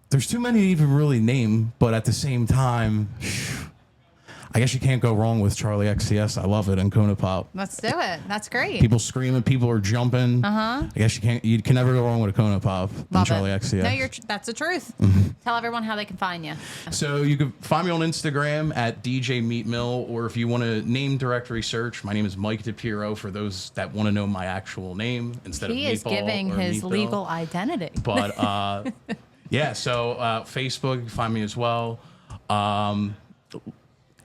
There's too many to even really name, but at the same time, I guess you can't go wrong with Charlie XCS. I love it, and Kona Pop. Let's do it. That's great. People screaming, people are jumping. I guess you can never go wrong with a Kona Pop and Charlie XCS. No, that's the truth. Tell everyone how they can find you. So you can find me on Instagram at DJ Meat Mill, or if you want to name directory search, my name is Mike DePiero for those that want to know my actual name instead of Meatball. He is giving his Meatball. legal identity. But yeah, so Facebook, you can find me as well.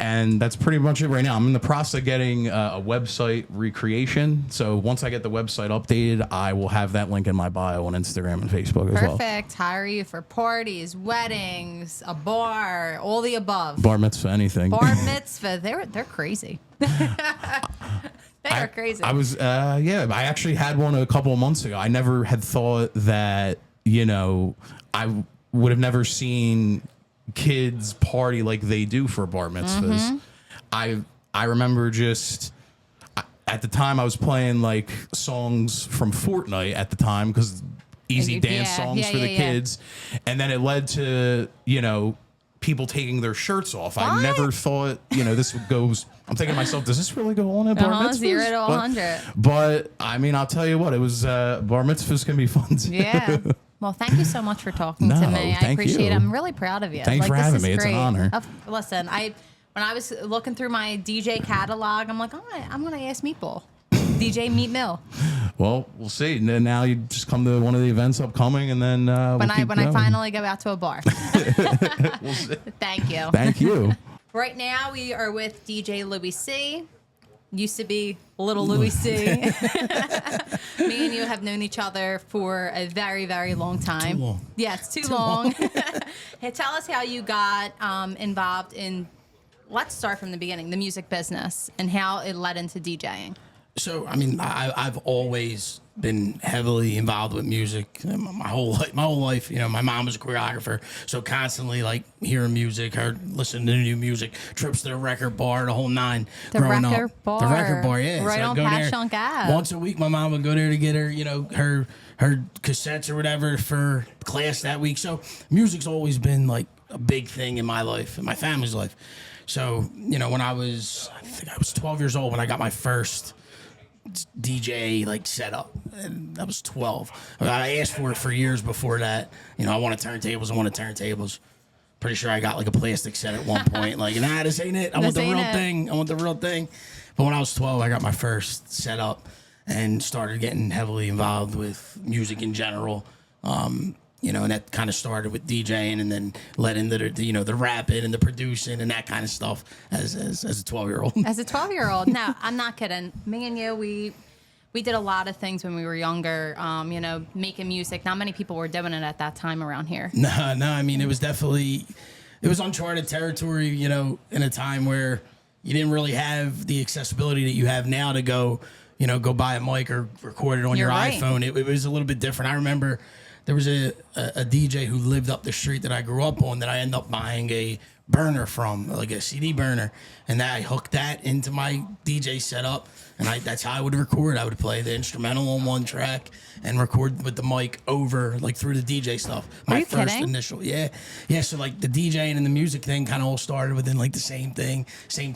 And that's pretty much it right now. I'm in the process of getting a website recreation. So once I get the website updated, I will have that link in my bio on Instagram and Facebook as well. Perfect. Hire you for parties, weddings, a bar, all the above. Bar mitzvah, anything. Bar mitzvah. They're crazy. They are crazy. I was, I actually had one a couple of months ago. I never had thought that, I would have never seen kids party like they do for bar mitzvahs. I remember just at the time I was playing like songs from Fortnite at the time because easy dance songs for the kids, and then it led to people taking their shirts off. What? I never thought this goes. I'm thinking to myself, does this really go on at bar mitzvahs? 0 to 100. But I mean, I'll tell you what, it was bar mitzvahs can be fun too. Yeah. Well, thank you so much for talking to me. I appreciate it. I'm really proud of you. Thanks for having me. It's an honor. Listen, when I was looking through my DJ catalog, I'm like, I'm going to ask Meatball. DJ Meat Mill. Well, we'll see. And then now you just come to one of the events upcoming, and then when I finally go out to a bar. We'll see. Thank you. Thank you. Right now we are with DJ Louie C. used to be little Louie C. Me and you have known each other for a very, very long time. Too long. Yeah, it's too long. Hey, tell us how you got involved in, let's start from the beginning, the music business, and how it led into DJing. So, I mean, I've always been heavily involved with music my whole life. You know, my mom was a choreographer, so constantly like hearing music, listening to new music, trips to the record bar, the whole nine. The growing record up. bar. The record bar, yeah. Right so on I'd go there Passion Ave. once a week. My mom would go there to get her, you know, her cassettes or whatever for class that week. So music's always been like a big thing in my life and my family's life. So, you know, when I think I was 12 years old when I got my first DJ like setup, and I was 12. I asked for it for years before that. You know, I wanted turntables. Pretty sure I got like a plastic set at one point. Like, nah, this ain't it. I want the real thing. But when I was 12, I got my first setup and started getting heavily involved with music in general. You know, and that kind of started with DJing and then led into the rapping and the producing and that kind of stuff as a 12-year-old. As a 12-year-old. No, I'm not kidding. Me and you, we did a lot of things when we were younger, you know, making music. Not many people were doing it at that time around here. No, I mean, it was uncharted territory, you know, in a time where you didn't really have the accessibility that you have now to go buy a mic or record it on your right. iPhone. It was a little bit different. I remember there was a DJ who lived up the street that I grew up on that I ended up buying a burner from, like a CD burner, and I hooked that into my DJ setup, and that's how I would record. I would play the instrumental on one track and record with the mic over, like through the DJ stuff. Are you kidding? Initial, yeah. So like the DJing and the music thing kind of all started within like the same time, kind of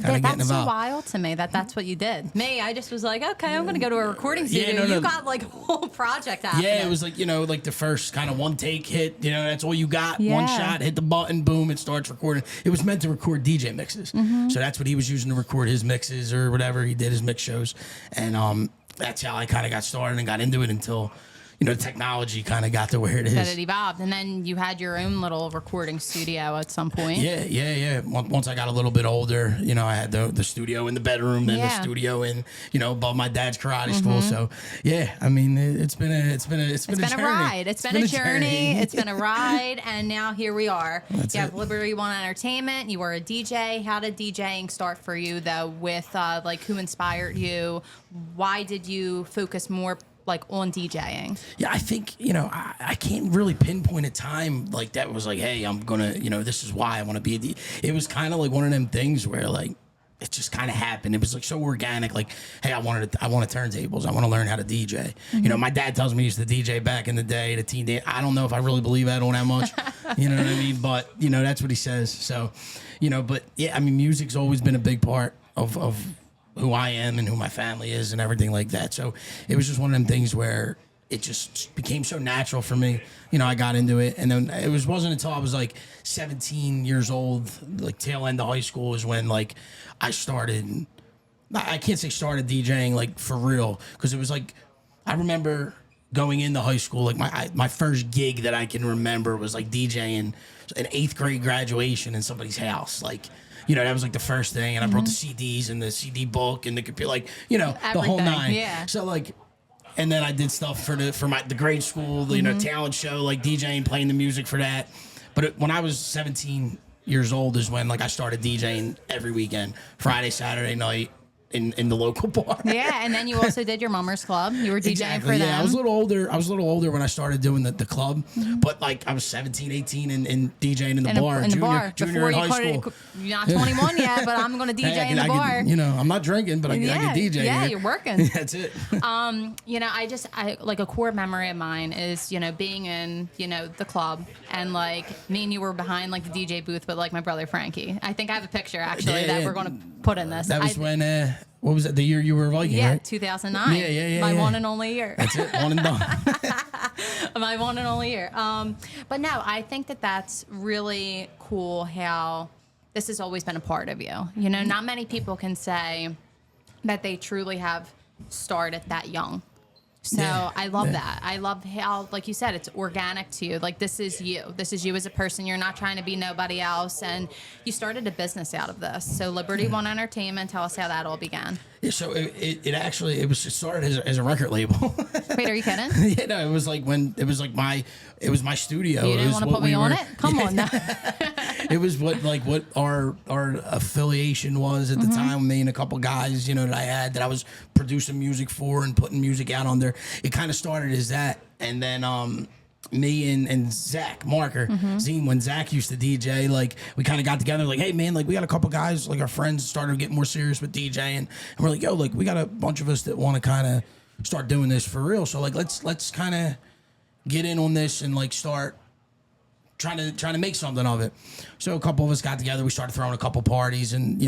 getting That's so involved. wild to me that's what you did. Me, I just was like, okay, I'm going to go to a recording studio. You got like a whole project happening. Yeah, it was like, you know, like the first kind of one take hit, you know, that's all you got. Yeah. One shot, hit the button, boom, it starts recording. It was meant to record DJ mixes. Mm-hmm. So that's what he was using to record his mixes or whatever. He did his mix shows. And that's how I kind of got started and got into it until, you know, technology kind of got to where it is. That it evolved. And then you had your own little recording studio at some point. Yeah. Once I got a little bit older, you know, I had the studio in the bedroom, then the studio in, you know, above my dad's karate school. So yeah, I mean, it's been a journey. Ride. It's been a journey. It's been a ride, and now here we are. That's you have it. Liberty One Entertainment. You were a DJ. How did DJing start for you, though? With like, who inspired you? Why did you focus more like on DJing? Yeah, I think, you know, I can't really pinpoint a time like that was like, hey, I'm gonna, you know, this is why I want to be a DJ. It was kind of like one of them things where like it just kind of happened. It was like so organic. Like, hey, I wanted turntables. I want to learn how to DJ. Mm-hmm. You know, my dad tells me he used to DJ back in the day, the teen day. I don't know if I really believe that all that much. You know what I mean? But you know, that's what he says. So, you know, but yeah, I mean, music's always been a big part of who I am and who my family is and everything like that. So it was just one of them things where it just became so natural for me. You know, I got into it, and then it wasn't until I was like 17 years old, like tail end of high school, is when like I started. I can't say started DJing like for real, because it was like I remember going into high school. Like my first gig that I can remember was like DJing an 8th grade graduation in somebody's house, like. You know, that was like the first thing, and I brought the CDs and the CD book and the computer, like, you know, Everything, the whole nine. yeah. So like, and then I did stuff for the grade school, you know, talent show, like DJing, playing the music for that. But when I was 17 years old is when like I started DJing every weekend, Friday, Saturday night. In the local bar. Yeah, and then you also did your Mummers Club. You were DJing for them. Yeah, I was a little older when I started doing the club, but like I was 17, 18 and DJing in the bar. Junior in high school. You're not 21 yet, but I'm going to DJ in the bar. You know, I'm not drinking, but I can DJ. Yeah, you're working. That's it. You know, I like a core memory of mine is, you know, being in, you know, the club, and like me and you were behind like the DJ booth with like my brother Frankie. I think I have a picture actually that we're going to put in this. That was when what was that? The year you were a Viking, yeah, right? 2009. Yeah. My one and only year. That's it, one and done. My one and only year. But no, I think that's really cool how this has always been a part of you. You know, not many people can say that they truly have started that young. So Yeah. I love that. I love how, like you said, it's organic to you. Like, this is you. This is you as a person. You're not trying to be nobody else. And you started a business out of this. So Liberty One Entertainment, tell us how that all began. Yeah, so it actually it started as a record label. Wait, are you kidding? Yeah, no, it was like my studio. You It didn't was want to what put me we on were- it? Come on now. It was what our affiliation was at the time. Me and a couple guys, that I had that I was producing music for and putting music out on there. It kind of started as that, and then me and Zach Marker, Zine, when Zach used to DJ, like we kind of got together, like, hey man, like we got a couple guys, like our friends started getting more serious with DJing, and we're like, yo, like we got a bunch of us that want to kind of start doing this for real. So like let's kind of get in on this and like start trying to make something of it. So a couple of us got together. We started throwing a couple parties and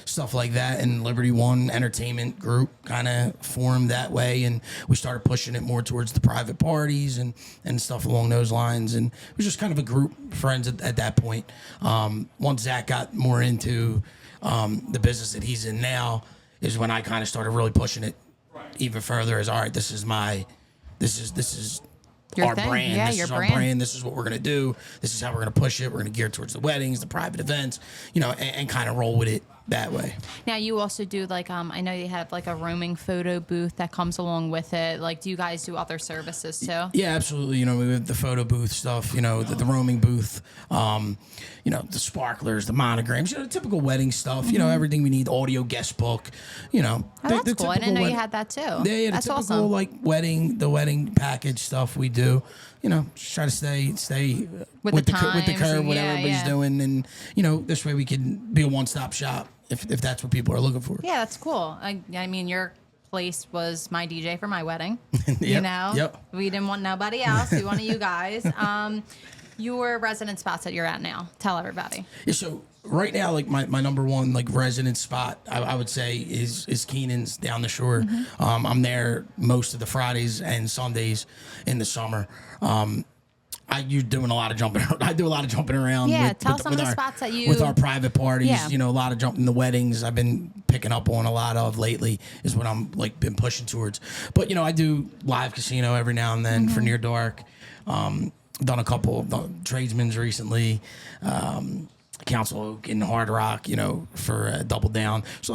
stuff like that. And Liberty One Entertainment Group kind of formed that way, and we started pushing it more towards the private parties and stuff along those lines. And it was just kind of a group of friends at that point. Once Zach got more into the business that he's in now, is when I kind of started really pushing it even further. As all right, this is Your our thing. brand. Yeah, this your is our brand. brand. This is what we're gonna do. This is how we're gonna push it. We're gonna gear towards the weddings, the private events, and kind of roll with it that way. Now, you also do, like, I know you have, like, a roaming photo booth that comes along with it. Like, do you guys do other services, too? Yeah, absolutely. We have the photo booth stuff, the roaming booth, the sparklers, the monograms, typical wedding stuff, everything we need, audio guest book, Oh, that's cool. I didn't know you had that, too. Yeah, the that's typical, awesome. like, wedding package stuff we do. Just try to stay With the with the times curve, and- what yeah, everybody's yeah. doing, and this way we can be a one-stop shop if that's what people are looking for. Yeah, that's cool. I mean, your place was my DJ for my wedding. Yep. We didn't want nobody else. We wanted you guys. Your resident spots that you're at now. Tell everybody. Yeah, so right now, like my number one like resident spot, I would say is Keenan's down the shore. I'm there most of the Fridays and Sundays in the summer. You're doing a lot of jumping. I do a lot of jumping around. Yeah, with, tell with, some with of the our, spots that you- with our private parties. Yeah. A lot of jumping the weddings. I've been picking up on a lot of lately. Is what I'm like been pushing towards. But I do live casino every now and then for Near Dark. Done a couple of tradesmen's recently. Council Oak and Hard Rock, for Double Down. So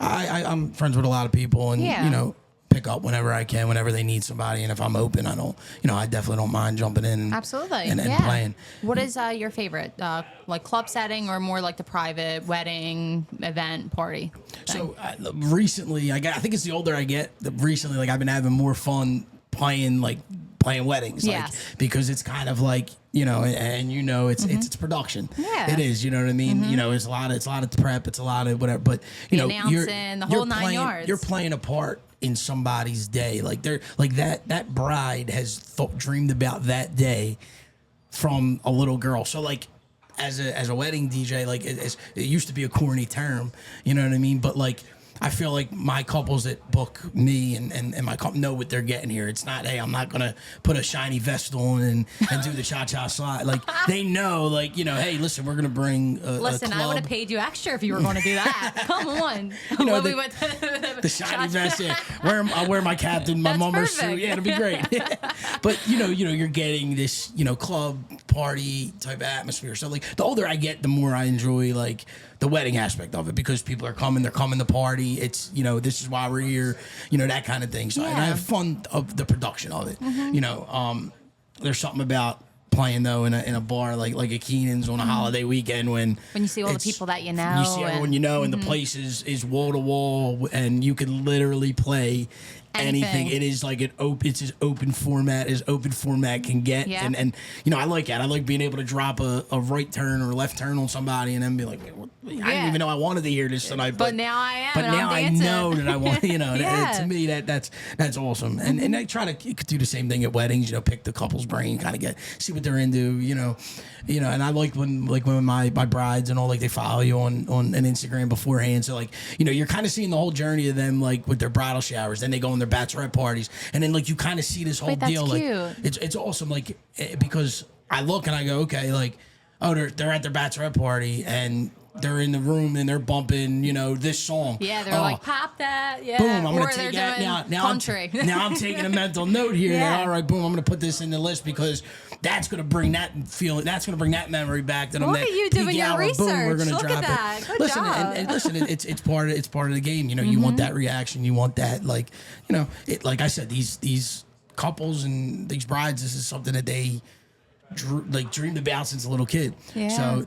I'm friends with a lot of people, and Yeah. pick up whenever I can, whenever they need somebody, and if I'm open, I don't, I definitely don't mind jumping in. Absolutely. And yeah. playing. What is your favorite, like club setting or more like the private wedding event party thing? So recently, I think it's the older I get, recently, like I've been having more fun playing weddings, Yes. because it's kind of like it's production. Yeah. It is. You know what I mean? It's a lot of prep. It's a lot of whatever. But you're announcing, the whole 9 playing, yards. You're playing a part in somebody's day. Like they're like that bride has dreamed about that day from a little girl. So like as a wedding DJ, like it used to be a corny term. You know what I mean? But like, I feel like my couples that book me and my couple know what they're getting here. It's not, hey, I'm not gonna put a shiny vest on and do the cha-cha slide. Like they know, like, hey, listen, we're gonna bring Listen, a I would club. have paid you extra if you were going to do that. Come on. You know, When the- we went to The shiny vest, yeah. I wear my captain, my That's mummer suit. perfect. Yeah, it'll be great. But you're getting this, club party type of atmosphere. So like the older I get, the more I enjoy like the wedding aspect of it, because people are coming, they're coming to party. It's this is why we're here, that kind of thing. So and I Yeah. have fun of the production of it. There's something about playing though in a bar like a Keenan's on a holiday weekend when you see all the it's- people that you know. you see everyone you know, and the place is wall to wall, and you can literally play anything. Anything. It is like it's as open format can get. Yeah. And I like that. I like being able to drop a right turn or left turn on somebody and then be like, "Wait, what? I didn't even know I wanted to hear this tonight. But now I am, But and I'm now I dancing." know that I want. Yeah. To me that's awesome. And I try to do the same thing at weddings. Pick the couple's brain, kind of see what they're into. And I like when my brides and all, like, they follow you on an Instagram beforehand. So like, you're kind of seeing the whole journey of them, like with their bridal showers, then they go on their bachelorette parties, and then like you kind of see this whole Wait, that's deal. cute. Like it's awesome. Like because I look and I go, okay, like, oh, they're at their bachelorette party, and they're in the room and they're bumping, this song. Yeah, they're like, pop that. Yeah. Boom, I'm or going to take that. Now country. now I'm taking a mental note here. Yeah. That, all right, boom, I'm going to put this in the list because that's going to bring that feeling, that's going to bring that memory back. That Look at you doing your research. Boom, we're going to Look drop at that. it. Good Listen, job. and listen, it's part of the game. You want that reaction. You want that, like I said, these couples and these brides, this is something that they dreamed about since a little kid. Yeah. So,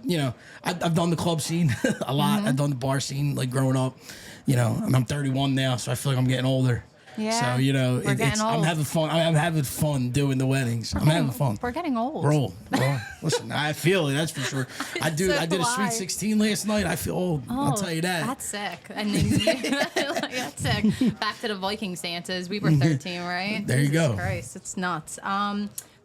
I've done the club scene a lot. I've done the bar scene, like growing up, and I'm 31 now, so I feel like I'm getting older. Yeah. So, We're getting old. I'm having fun. I'm having fun doing the weddings. I'm having fun. We're getting old. Roll. Listen, I feel it. That's for sure. I did a why? sweet 16 last night. I feel old. I'll tell you that. That's sick. And then that's sick. Back to the Vikings dances. We were 13, right? There you Jesus go. Christ, it's nuts.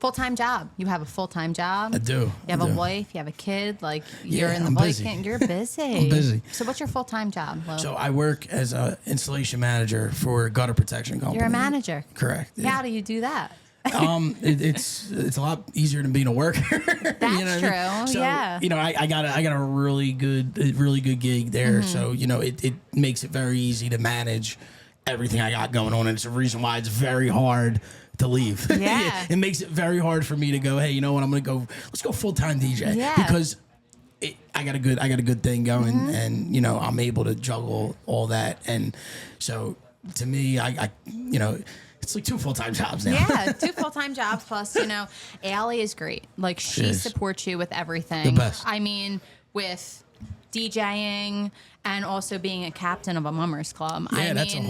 Full-time job. You have a full-time job. I do. You have I a do. wife. You have a kid. Like you're in the I'm busy. Viking. You're busy. I'm busy. So what's your full-time job, Lou? So I work as an installation manager for a gutter protection company. You're a manager. Correct. Yeah. How do you do that? It's a lot easier than being a worker. That's true. So, yeah. I got a really good gig there. So it makes it very easy to manage everything I got going on, and it's a reason why it's very hard to leave. Yeah. It makes it very hard for me to go, hey, you know what, let's go full-time DJ. Yeah. Because I got a good thing going, and I'm able to juggle all that, and so to me, I it's like 2 full-time jobs now. Yeah, 2 full-time jobs plus, Allie is great. Like she supports you with everything. The best. I mean, with DJing and also being a captain of a mummers club. Yeah, that's a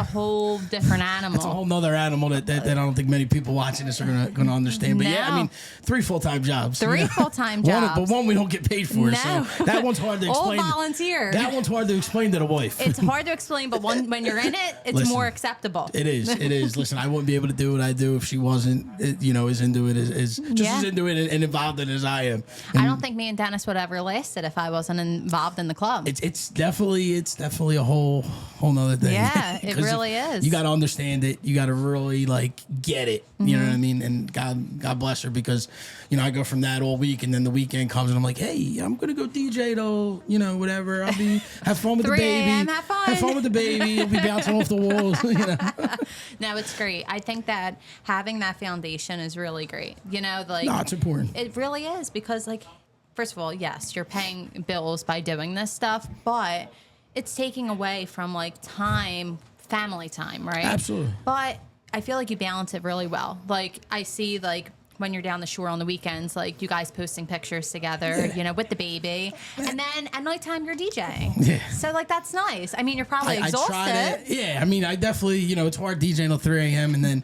whole different animal. That's a whole nother animal that I don't think many people watching this are gonna understand. But yeah, I No. mean, 3 full-time jobs. 3 full-time jobs. But one we don't get paid for. No. So that one's hard to All explain. volunteer. That one's hard to explain to the wife. It's hard to explain, but when you're in it, it's Listen, more acceptable. It is. Listen, I wouldn't be able to do what I do if she wasn't, as into it as as into it and involved in it as I am. I don't think me and Dennis would have ever lasted if I wasn't involved in the club. It's definitely a whole nother thing. Yeah, it 'Cause really is. You got to understand it. You got to really get it. You know what I mean? And God bless her, because I go from that all week, and then the weekend comes, and I'm like, hey, I'm gonna go DJ though. Whatever. I'll be have fun with the 3 baby. a.m., have fun. Have fun with the baby. I'll be bouncing off the walls. No, it's great. I think that having that foundation is really great. No, it's important. It really is, because first of all, yes, you're paying bills by doing this stuff, but it's taking away from time, family time, right? Absolutely. But I feel like you balance it really well. I see when you're down the shore on the weekends, you guys posting pictures together, with the baby, and then at nighttime you're DJing. Yeah. So that's nice. I mean, you're probably exhausted. I try to, yeah. I mean, I definitely, it's hard DJing till 3 a.m. and then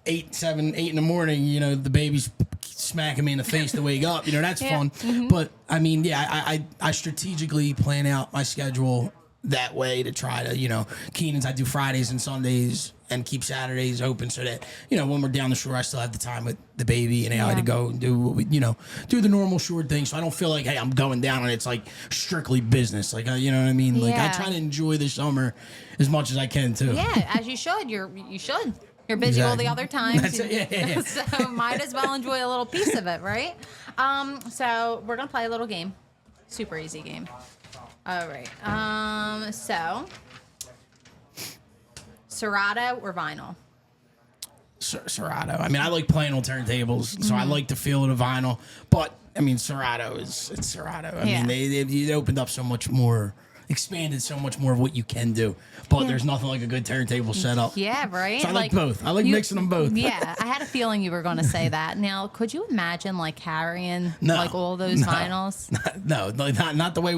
8 in the morning, the baby's smacking me in the face to wake up. That's Yeah. fun. Mm-hmm. But I mean, yeah, I strategically plan out my schedule that way to try to, Keenan's, I do Fridays and Sundays and keep Saturdays open so that, when we're down the shore, I still have the time with the baby and I to go and do what we, do the normal shore thing. So I don't feel like, hey, I'm going down and it's strictly business. You know what I mean? I try to enjoy the summer as much as I can too. Yeah, as you should. You should. You're busy all the other times. That's it, yeah. So might as well enjoy a little piece of it, right? So we're gonna play a little game. Super easy game. All right. So Serato or vinyl? Serato. I mean, I like playing on turntables, so I like the feel of the vinyl. But I mean, Serato it's Serato. I mean, they opened up so much more, expanded so much more of what you can do. But there's nothing like a good turntable setup. Yeah, right. So I like both. I like mixing them both. Yeah, I had a feeling you were going to say that. Now, could you imagine carrying all those vinyls? No, not the way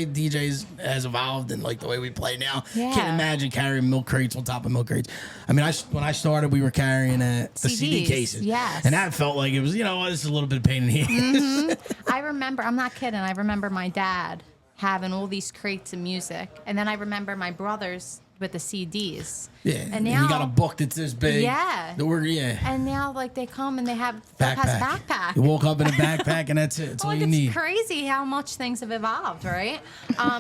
DJs has evolved and the way we play now. Yeah. Can't imagine carrying milk crates on top of milk crates. I mean, when I started, we were carrying the CD CDs, cases. yes. And that felt like it was, this is a little bit of pain in the ass. I remember, I'm not kidding, I remember my dad having all these crates of music. And then I remember my brothers with the CDs. Yeah. And now you got a book that's this big. Yeah. And now they come and they have has a backpack. You woke up in a backpack and that's it. That's all you need. It's crazy how much things have evolved, right?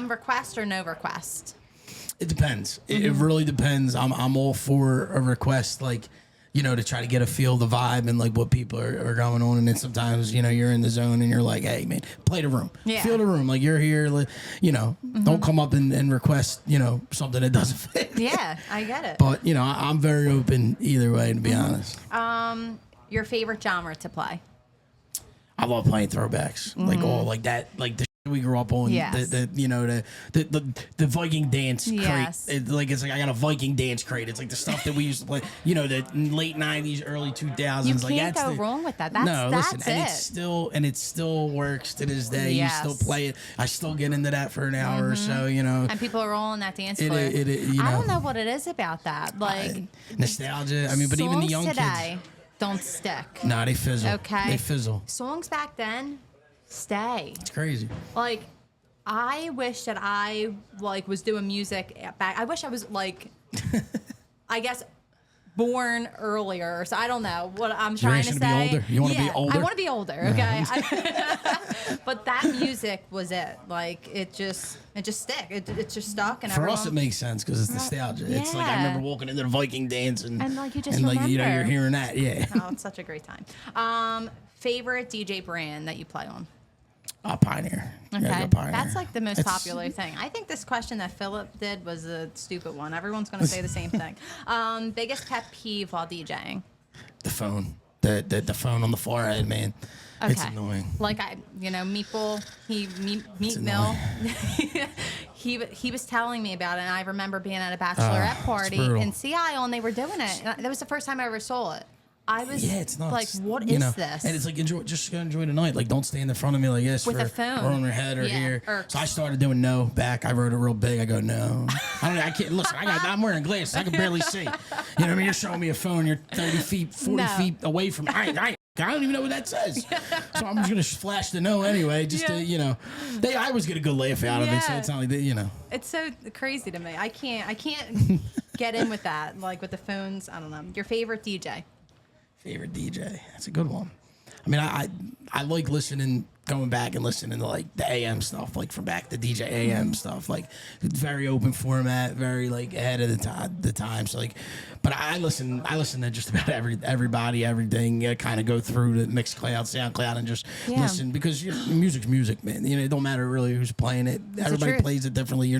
Request or no request? It depends. It really depends. I'm all for a request. you know, to try to get a feel of the vibe and like what people are going on. And then sometimes, you know, you're in the zone and you're like, hey man, play the room, feel the room. Like you're here, like, you know, don't come up and request, you know, something that doesn't fit. Yeah, I get it. But, you know, I'm very open either way, to be honest. Your favorite genre to play? I love playing throwbacks, like all like that, like the shit we grew up on. Yes. The you know the Viking dance Yes. crate. It's like I got a Viking dance crate. It's like the stuff that we used to play. You know, the late '90s, early 2000s. You like can't that's go wrong with that. That's it. And it still works to this day. Yes. You still play it. I still get into that for an hour or so. You know, And people are all on that dance floor. you I know, don't know what it is about that. Like nostalgia. I mean, but even the songs young today kids. don't stick. Nah, they fizzle. Okay. They fizzle. Songs back then stay. It's crazy. Like, I wish that I like was doing music back. I wish I was like, I guess, born earlier. So I don't know what I'm trying to asking say. to be older? You wanna be older? I want to be older. Okay. But that music was it. Like it just stick. It just stuck. And For us, it makes sense because it's nostalgia. It's like I Yeah. remember walking into the Viking dance and like you just and like you know remember. you're hearing that. Yeah. Oh, it's such a great time. Favorite DJ brand that you play on? Pioneer. Okay, Yeah, go Pioneer. that's like the most It's- popular thing. I think this question that Philip did was a stupid one. Everyone's going to say the same thing. Biggest pet peeve while DJing? The phone. The phone on the forehead, man. Okay. It's annoying. Like Meatball, Meat Mill. he was telling me about it, and I remember being at a bachelorette party brutal. in Seattle, and they were doing it. And that was the first time I ever saw it. I was It's nuts. like, what you is know? this? And it's like just enjoy the night. Like don't stand in front of me like this With for, a phone. or on your head or Yeah, here. irks. So I started doing no back. I wrote it real big. I go no. I can't listen. I'm wearing glasses. I can barely see. You know what I mean? You're showing me a phone. You're 30 feet, 40 feet away from. I don't even know what that says. So I'm just gonna flash the no anyway. Just to you know, I always get a good laugh out of it. So Yeah. it's not like that, you know. It's so crazy to me. I can't get in with that. Like with the phones. I don't know. Your favorite DJ? Favorite DJ? That's a good one. I mean, I like listening, going back and listening to like the AM stuff, like from back the DJ AM stuff, like very open format, very like ahead of the time. So like, but I listen to just about everybody, everything. Kind of go through the Mixcloud, SoundCloud, and just listen because music's music, man. You know, it don't matter really who's playing it. Everybody truth. plays it differently. You're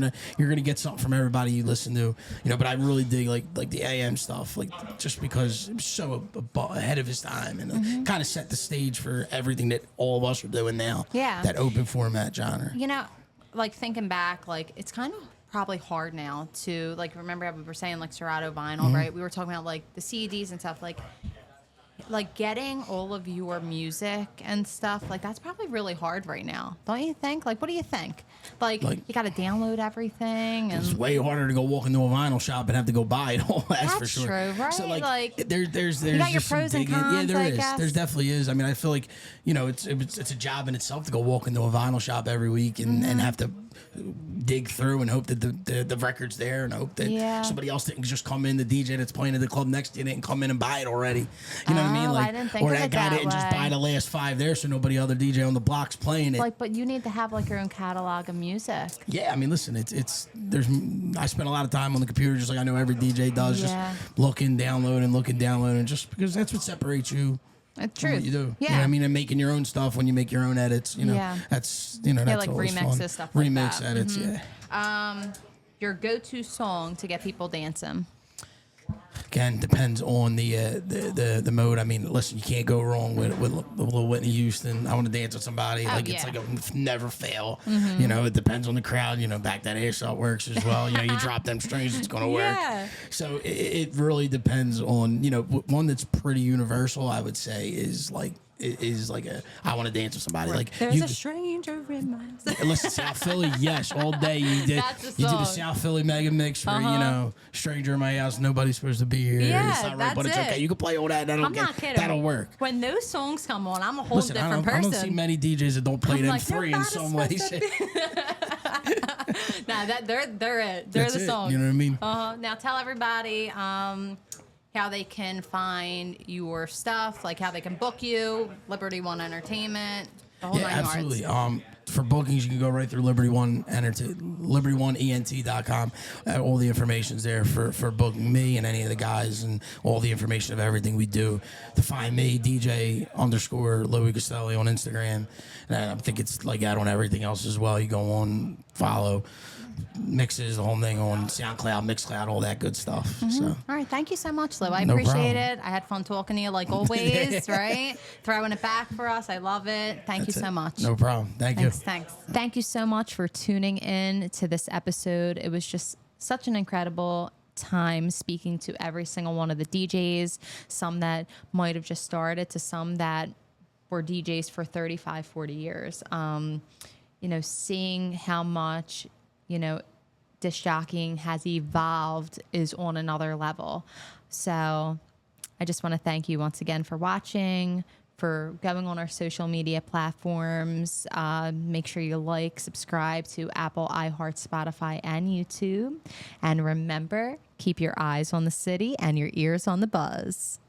gonna get something from everybody you listen to. You know, but I really dig like the AM stuff, like just because it was so ahead of his time and kind of set the stage for everything that all of us are doing now. Yeah. That open format genre. You know, like thinking back, like it's kind of probably hard now to like remember how we were saying like Serato vinyl, right? We were talking about like the CDs and stuff, like getting all of your music and stuff, like that's probably really hard right now, don't you think? Like, what do you think? Like you got to download everything, and It's way harder to go walk into a vinyl shop and have to go buy it all. That's for That's sure. true, right? So Like, there's you got your just some pros and digging. Yeah, cons, there I is. guess. There's definitely is. I mean, I feel like it's a job in itself to go walk into a vinyl shop every week and have to dig through and hope that the record's there and hope that somebody else didn't just come in, the DJ that's playing at the club next to you didn't come in and buy it already. You know what I mean? Oh, Like, I didn't think or of that it guy that didn't just way. buy the last 5 there, so nobody other DJ on the block's playing it. like, but you need to have like your own catalog of music. Yeah, I mean, listen, I spend a lot of time on the computer, just like I know every DJ does, just looking, downloading, just because that's what separates you. It's from true. what you do. Yeah. You know what I mean? And making your own stuff when you make your own edits, that's that's like always remixes, fun. stuff like Remix that. edits, yeah. Your go-to song to get people dancing. Again, depends on the mode. I mean, listen, you can't go wrong with Lil Whitney Houston. I want to dance with somebody. It's like a never fail. You know, it depends on the crowd. You know, back that ass up works as well. You know, you drop them strings, it's gonna work. Yeah. So it really depends on one that's pretty universal. I would say is like I want to dance with somebody. Like There's a stranger in my... Listen, South Philly, yes, all day. You did That's the the song. South Philly mega mix where stranger in my house, nobody's supposed to be here. Yeah, it's not right, but it's that's okay. it. You can play all that. I'm not kidding. That'll work. When those songs come on, I'm a whole Listen, different I person. don't see many DJs that don't play I'm them like, three in nobody's some supposed ways. to Nah, they're it. They're That's the it, song. you know what I mean? Now tell everybody how they can find your stuff, like how they can book you, Liberty One Entertainment, the whole Yeah, nine absolutely. yards. for bookings, you can go right through liberty1ent.com. All the information's there for booking me and any of the guys, and all the information of everything we do. To find me, DJ_Louie Castelli on Instagram. And I think it's like that on everything else as well. You go on, follow, mixes, the whole thing on SoundCloud, Mixcloud, all that good stuff. So. All right, thank you so much, Lou. I No appreciate problem. it. I had fun talking to you like always, right? Throwing it back for us. I love it. Thank you so much. No problem. Thank you. Thanks. Thank you so much for tuning in to this episode. It was just such an incredible time speaking to every single one of the DJs, some that might have just started to some that were DJs for 35, 40 years. Seeing how much, disc jockeying has evolved is on another level. So I just want to thank you once again for watching, for going on our social media platforms. Make sure you like, subscribe to Apple, iHeart, Spotify, and YouTube. And remember, keep your eyes on the city and your ears on the buzz.